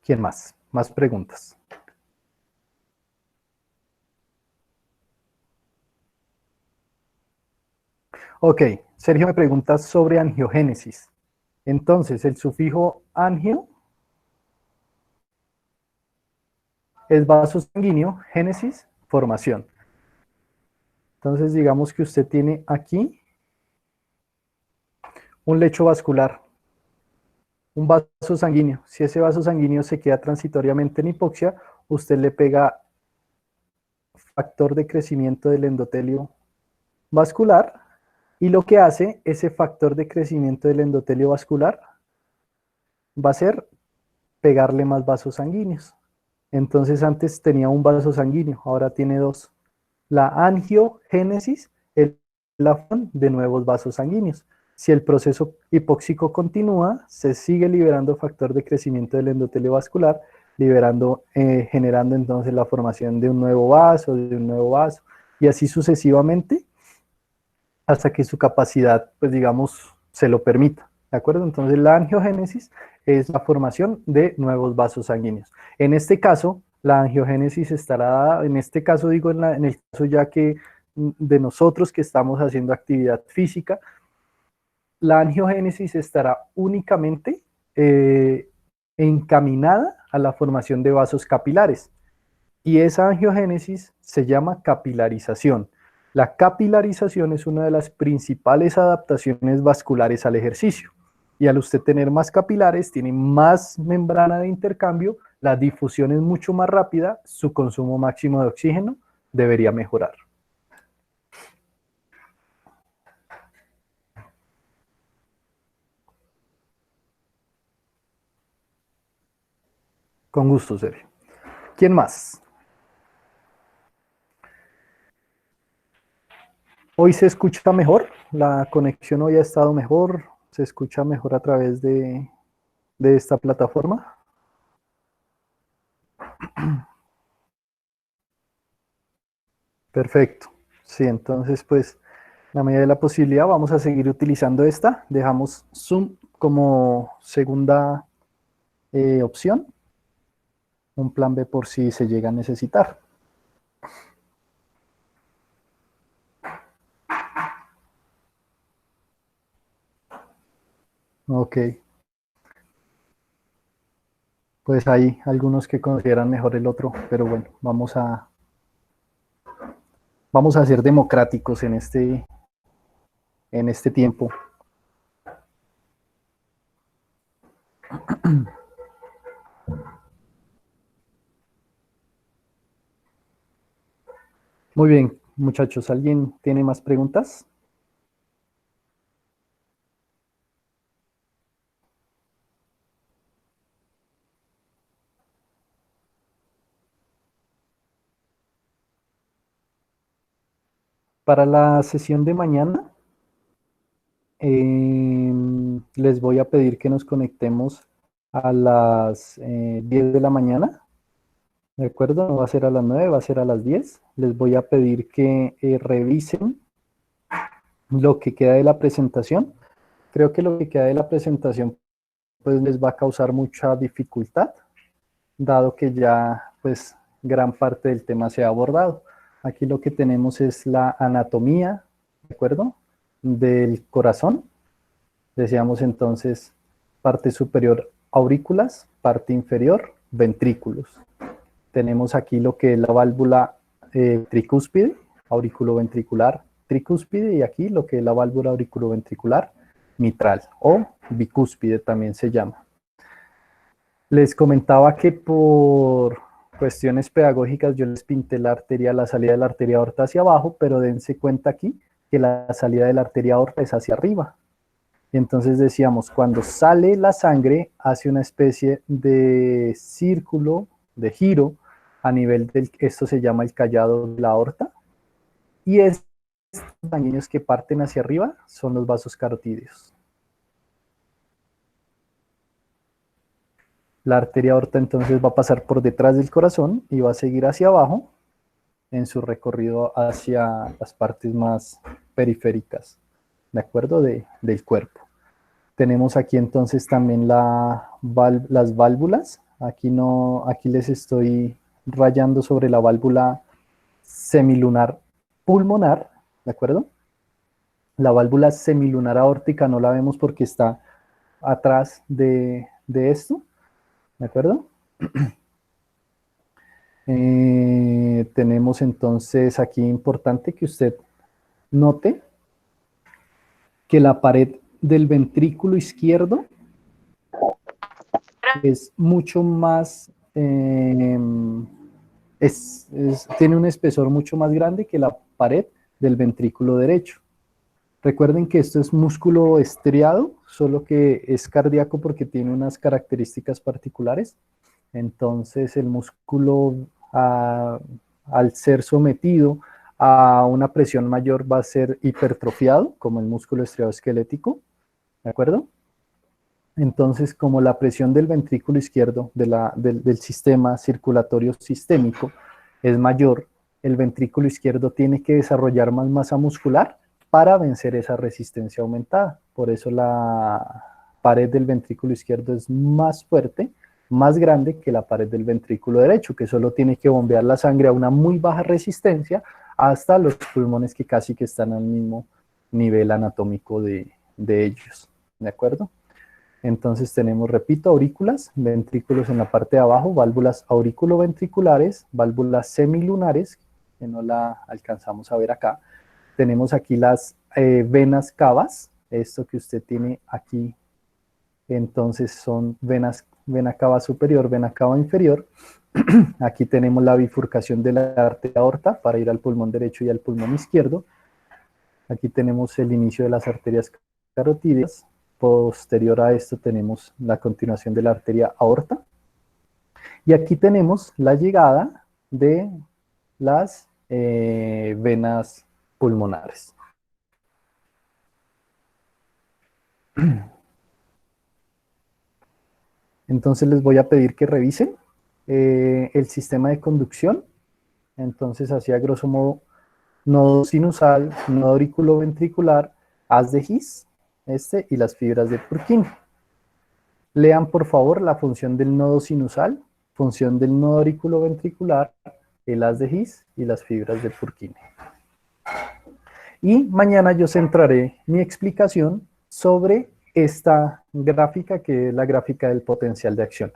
¿Quién más? Más preguntas. Ok, Sergio me pregunta sobre angiogénesis. Entonces, el sufijo angio es vaso sanguíneo, génesis formación. Entonces, digamos que usted tiene aquí un lecho vascular, un vaso sanguíneo. Si ese vaso sanguíneo se queda transitoriamente en hipoxia, usted le pega factor de crecimiento del endotelio vascular, y lo que hace ese factor de crecimiento del endotelio vascular va a ser pegarle más vasos sanguíneos. Entonces antes tenía un vaso sanguíneo, ahora tiene dos. La angiogénesis es la formación de nuevos vasos sanguíneos. Si el proceso hipóxico continúa, se sigue liberando factor de crecimiento del endotelio vascular, generando entonces la formación de un nuevo vaso, y así sucesivamente, hasta que su capacidad, pues digamos, se lo permita, ¿de acuerdo? Entonces la angiogénesis es la formación de nuevos vasos sanguíneos. En este caso, la angiogénesis estará dada, en este caso digo, en el caso ya que de nosotros que estamos haciendo actividad física, la angiogénesis estará únicamente encaminada a la formación de vasos capilares. Y esa angiogénesis se llama capilarización. La capilarización es una de las principales adaptaciones vasculares al ejercicio. Y al usted tener más capilares, tiene más membrana de intercambio, la difusión es mucho más rápida, su consumo máximo de oxígeno debería mejorar. Con gusto, Sergio. ¿Quién más? Hoy se escucha mejor, la conexión hoy ha estado mejor, se escucha mejor a través de esta plataforma. Perfecto. Sí, entonces pues en la medida de la posibilidad vamos a seguir utilizando esta. Dejamos Zoom como segunda opción. Un plan B por si se llega a necesitar. Ok. Pues hay algunos que consideran mejor el otro, pero bueno, vamos a ser democráticos en este tiempo. Muy bien, muchachos, ¿alguien tiene más preguntas? Para la sesión de mañana, les voy a pedir que nos conectemos a las 10 de la mañana, ¿de acuerdo? No va a ser a las 9, va a ser a las 10. Les voy a pedir que revisen lo que queda de la presentación. Creo que lo que queda de la presentación pues les va a causar mucha dificultad, dado que ya pues gran parte del tema se ha abordado. Aquí lo que tenemos es la anatomía, ¿de acuerdo? Del corazón. Decíamos entonces parte superior aurículas, parte inferior ventrículos. Tenemos aquí lo que es la válvula tricúspide, auriculoventricular tricúspide, y aquí lo que es la válvula auriculoventricular mitral o bicúspide también se llama. Les comentaba que por cuestiones pedagógicas yo les pinté la salida de la arteria aorta hacia abajo, pero dense cuenta aquí que la salida de la arteria aorta es hacia arriba. Y entonces decíamos, cuando sale la sangre, hace una especie de círculo, de giro, a nivel esto se llama el callado de la aorta, y estos sanguíneos que parten hacia arriba son los vasos carotídeos. La arteria aorta entonces va a pasar por detrás del corazón y va a seguir hacia abajo en su recorrido hacia las partes más periféricas, ¿de acuerdo? Del cuerpo. Tenemos aquí entonces también las válvulas. Aquí les estoy rayando sobre la válvula semilunar pulmonar, ¿de acuerdo? La válvula semilunar aórtica no la vemos porque está atrás de esto, ¿de acuerdo? Tenemos entonces aquí importante que usted note que la pared del ventrículo izquierdo es mucho más, tiene un espesor mucho más grande que la pared del ventrículo derecho. Recuerden que esto es músculo estriado, solo que es cardíaco porque tiene unas características particulares. Entonces el músculo, al ser sometido a una presión mayor, va a ser hipertrofiado, como el músculo estriado esquelético, ¿de acuerdo? Entonces, como la presión del ventrículo izquierdo, del sistema circulatorio sistémico, es mayor, el ventrículo izquierdo tiene que desarrollar más masa muscular para vencer esa resistencia aumentada. Por eso la pared del ventrículo izquierdo es más fuerte, más grande que la pared del ventrículo derecho, que solo tiene que bombear la sangre a una muy baja resistencia hasta los pulmones que casi que están al mismo nivel anatómico de ellos. ¿De acuerdo? Entonces tenemos, repito, aurículas, ventrículos en la parte de abajo, válvulas auriculoventriculares, válvulas semilunares, que no la alcanzamos a ver acá. Tenemos aquí las venas cavas, esto que usted tiene aquí, entonces son venas, vena cava superior, vena cava inferior. Aquí tenemos la bifurcación de la arteria aorta para ir al pulmón derecho y al pulmón izquierdo. Aquí tenemos el inicio de las arterias carotídeas. Posterior a esto tenemos la continuación de la arteria aorta. Y aquí tenemos la llegada de las venas pulmonares. Entonces les voy a pedir que revisen el sistema de conducción. Entonces, así a grosso modo, nodo sinusal, nodo auriculoventricular, haz de His, y las fibras de Purkinje. Lean por favor la función del nodo sinusal, función del nodo auriculoventricular, el haz de His y las fibras de Purkinje. Y mañana yo centraré mi explicación sobre esta gráfica, que es la gráfica del potencial de acción,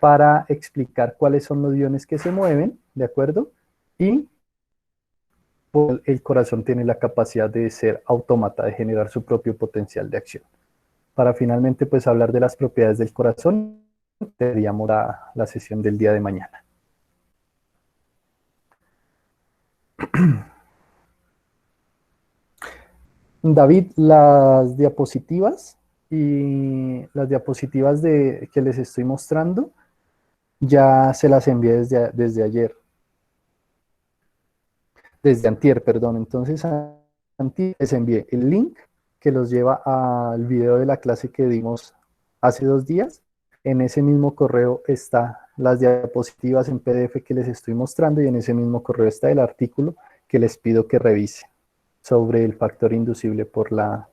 para explicar cuáles son los iones que se mueven, ¿de acuerdo? Y el corazón tiene la capacidad de ser autómata, de generar su propio potencial de acción. Para finalmente pues hablar de las propiedades del corazón, tendríamos la sesión del día de mañana. David, las diapositivas y las diapositivas que les estoy mostrando, ya se las envié desde ayer. Desde antier, perdón. Entonces, antier les envié el link que los lleva al video de la clase que dimos hace 2 días. En ese mismo correo está las diapositivas en PDF que les estoy mostrando, y en ese mismo correo está el artículo que les pido que revisen sobre el factor inducible por la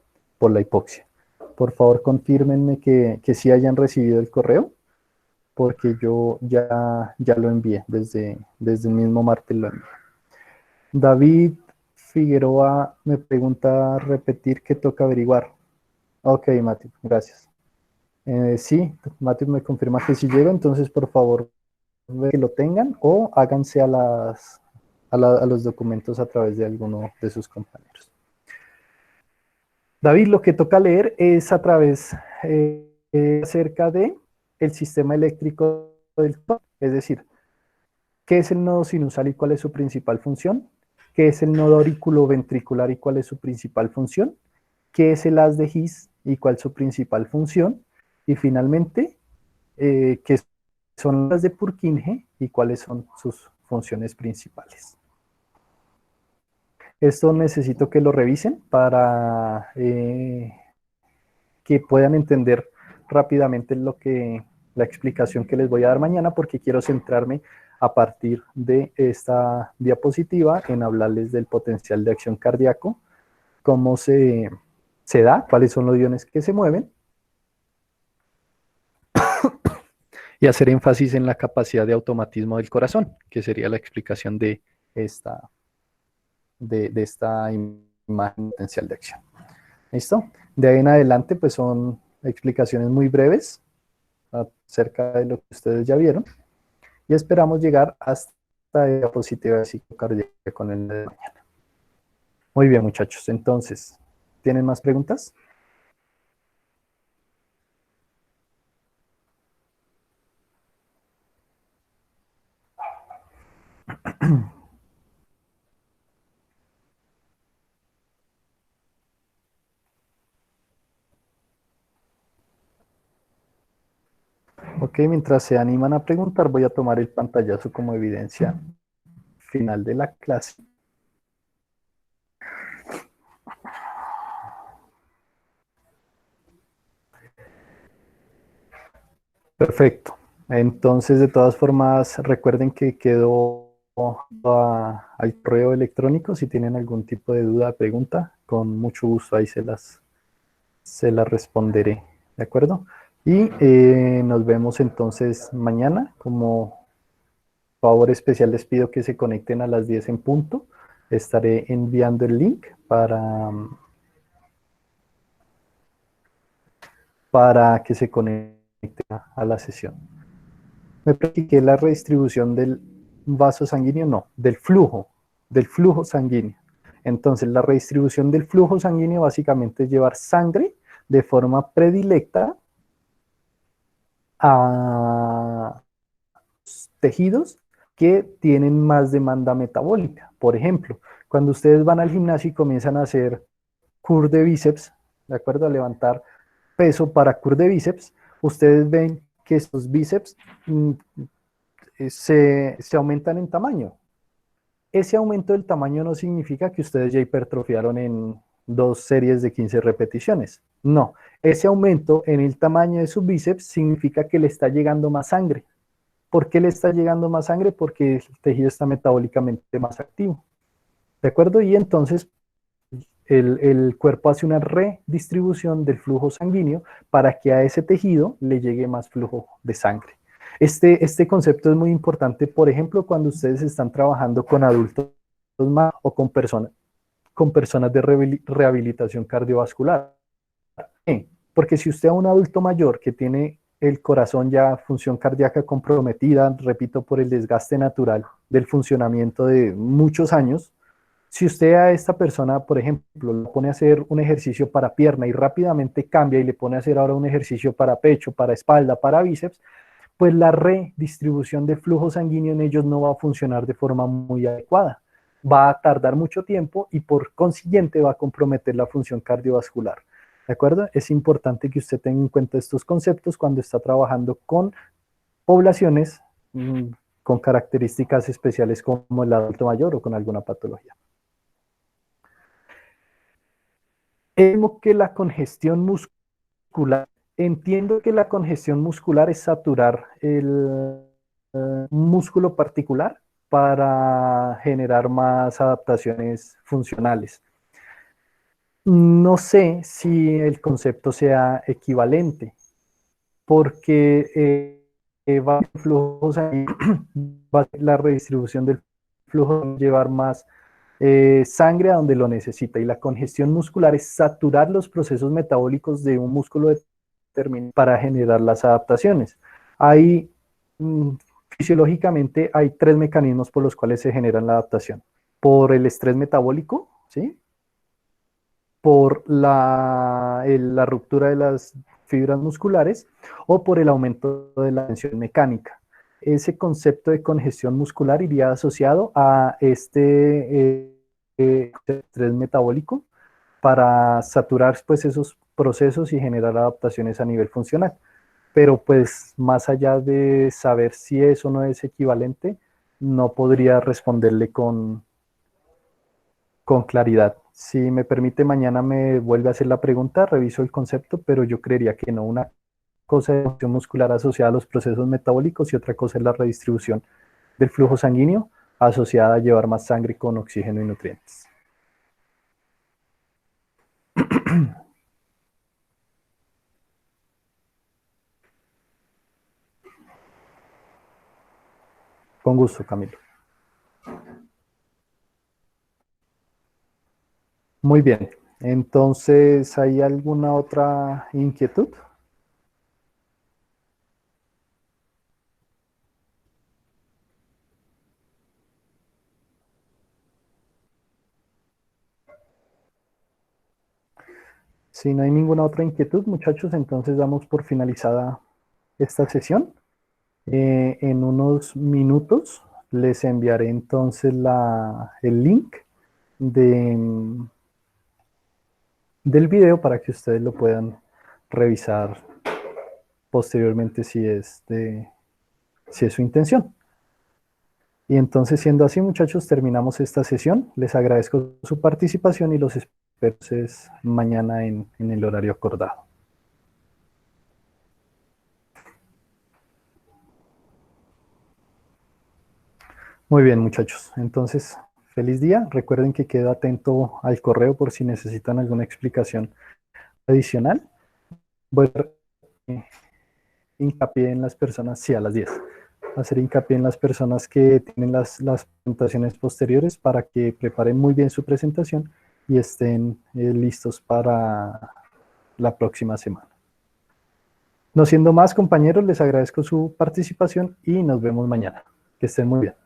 hipoxia. Por favor, confírmenme que sí hayan recibido el correo, porque yo ya lo envié, desde el mismo martes lo envié. David Figueroa me pregunta repetir qué toca averiguar. Ok, Mati, gracias. Sí, Mati me confirma que sí llega, entonces por favor que lo tengan o háganse a los documentos a través de alguno de sus compañeros. David, lo que toca leer es a través acerca de el sistema eléctrico del corazón, es decir, ¿qué es el nodo sinusal y cuál es su principal función? ¿Qué es el nodo auriculoventricular y cuál es su principal función? ¿Qué es el haz de His y cuál es su principal función? Y finalmente, ¿qué son las de Purkinje y cuáles son sus funciones principales? Esto necesito que lo revisen para que puedan entender rápidamente la explicación que les voy a dar mañana, porque quiero centrarme a partir de esta diapositiva en hablarles del potencial de acción cardíaco, cómo se da, cuáles son los iones que se mueven, y hacer énfasis en la capacidad de automatismo del corazón, que sería la explicación de esta imagen potencial de acción. ¿Listo? De ahí en adelante, pues son explicaciones muy breves acerca de lo que ustedes ya vieron, y esperamos llegar hasta y diapositiva de ciclocardíaca con el de mañana. Muy bien, muchachos. Entonces, ¿tienen más preguntas? Ok, mientras se animan a preguntar, voy a tomar el pantallazo como evidencia final de la clase. Perfecto. Entonces, de todas formas, recuerden que quedó al correo electrónico. Si tienen algún tipo de duda, pregunta, con mucho gusto ahí se las responderé. ¿De acuerdo? Y nos vemos entonces mañana. Como favor especial les pido que se conecten a las 10 en punto. Estaré enviando el link para que se conecten a la sesión. Me practiqué la redistribución del vaso sanguíneo, no, del flujo sanguíneo. Entonces, la redistribución del flujo sanguíneo básicamente es llevar sangre de forma predilecta a tejidos que tienen más demanda metabólica. Por ejemplo, cuando ustedes van al gimnasio y comienzan a hacer curl de bíceps, ¿de acuerdo? A levantar peso para curl de bíceps, ustedes ven que estos bíceps se aumentan en tamaño. Ese aumento del tamaño no significa que ustedes ya hipertrofiaron en 2 series de 15 repeticiones. No, ese aumento en el tamaño de su bíceps significa que le está llegando más sangre. ¿Por qué le está llegando más sangre? Porque el tejido está metabólicamente más activo. ¿De acuerdo? Y entonces el cuerpo hace una redistribución del flujo sanguíneo para que a ese tejido le llegue más flujo de sangre. Este concepto es muy importante, por ejemplo, cuando ustedes están trabajando con adultos más o con personas de rehabilitación cardiovascular. Porque si usted es un adulto mayor que tiene el corazón ya función cardíaca comprometida, repito, por el desgaste natural del funcionamiento de muchos años, si usted a esta persona, por ejemplo, le pone a hacer un ejercicio para pierna y rápidamente cambia y le pone a hacer ahora un ejercicio para pecho, para espalda, para bíceps, pues la redistribución de flujo sanguíneo en ellos no va a funcionar de forma muy adecuada. Va a tardar mucho tiempo y por consiguiente va a comprometer la función cardiovascular. ¿De acuerdo? Es importante que usted tenga en cuenta estos conceptos cuando está trabajando con poblaciones con características especiales como el adulto mayor o con alguna patología. Que la congestión muscular, entiendo que la congestión muscular es saturar el músculo particular para generar más adaptaciones funcionales. No sé si el concepto sea equivalente, porque va a flujos ahí, va a la redistribución del flujo, llevar más sangre a donde lo necesita. Y la congestión muscular es saturar los procesos metabólicos de un músculo determinado para generar las adaptaciones. Hay, fisiológicamente, hay 3 mecanismos por los cuales se genera la adaptación. Por el estrés metabólico, ¿sí? Por la ruptura de las fibras musculares o por el aumento de la tensión mecánica. Ese concepto de congestión muscular iría asociado a estrés metabólico para saturar pues esos procesos y generar adaptaciones a nivel funcional. Pero pues más allá de saber si eso no es equivalente, no podría responderle con claridad. Si me permite, mañana me vuelve a hacer la pregunta, reviso el concepto, pero yo creería que no. Una cosa es la función muscular asociada a los procesos metabólicos y otra cosa es la redistribución del flujo sanguíneo asociada a llevar más sangre con oxígeno y nutrientes. Con gusto, Camilo. Muy bien. Entonces, ¿hay alguna otra inquietud? Si no hay ninguna otra inquietud, muchachos, entonces damos por finalizada esta sesión. En unos minutos les enviaré entonces el link de, del video para que ustedes lo puedan revisar posteriormente si es su intención. Y entonces, siendo así, muchachos, terminamos esta sesión. Les agradezco su participación y los espero mañana en el horario acordado. Muy bien, muchachos. Entonces, feliz día. Recuerden que quedo atento al correo por si necesitan alguna explicación adicional. Voy a hacer hincapié en las personas, sí, a las 10. Hacer hincapié en las personas que tienen las presentaciones posteriores para que preparen muy bien su presentación y estén listos para la próxima semana. No siendo más, compañeros, les agradezco su participación y nos vemos mañana. Que estén muy bien.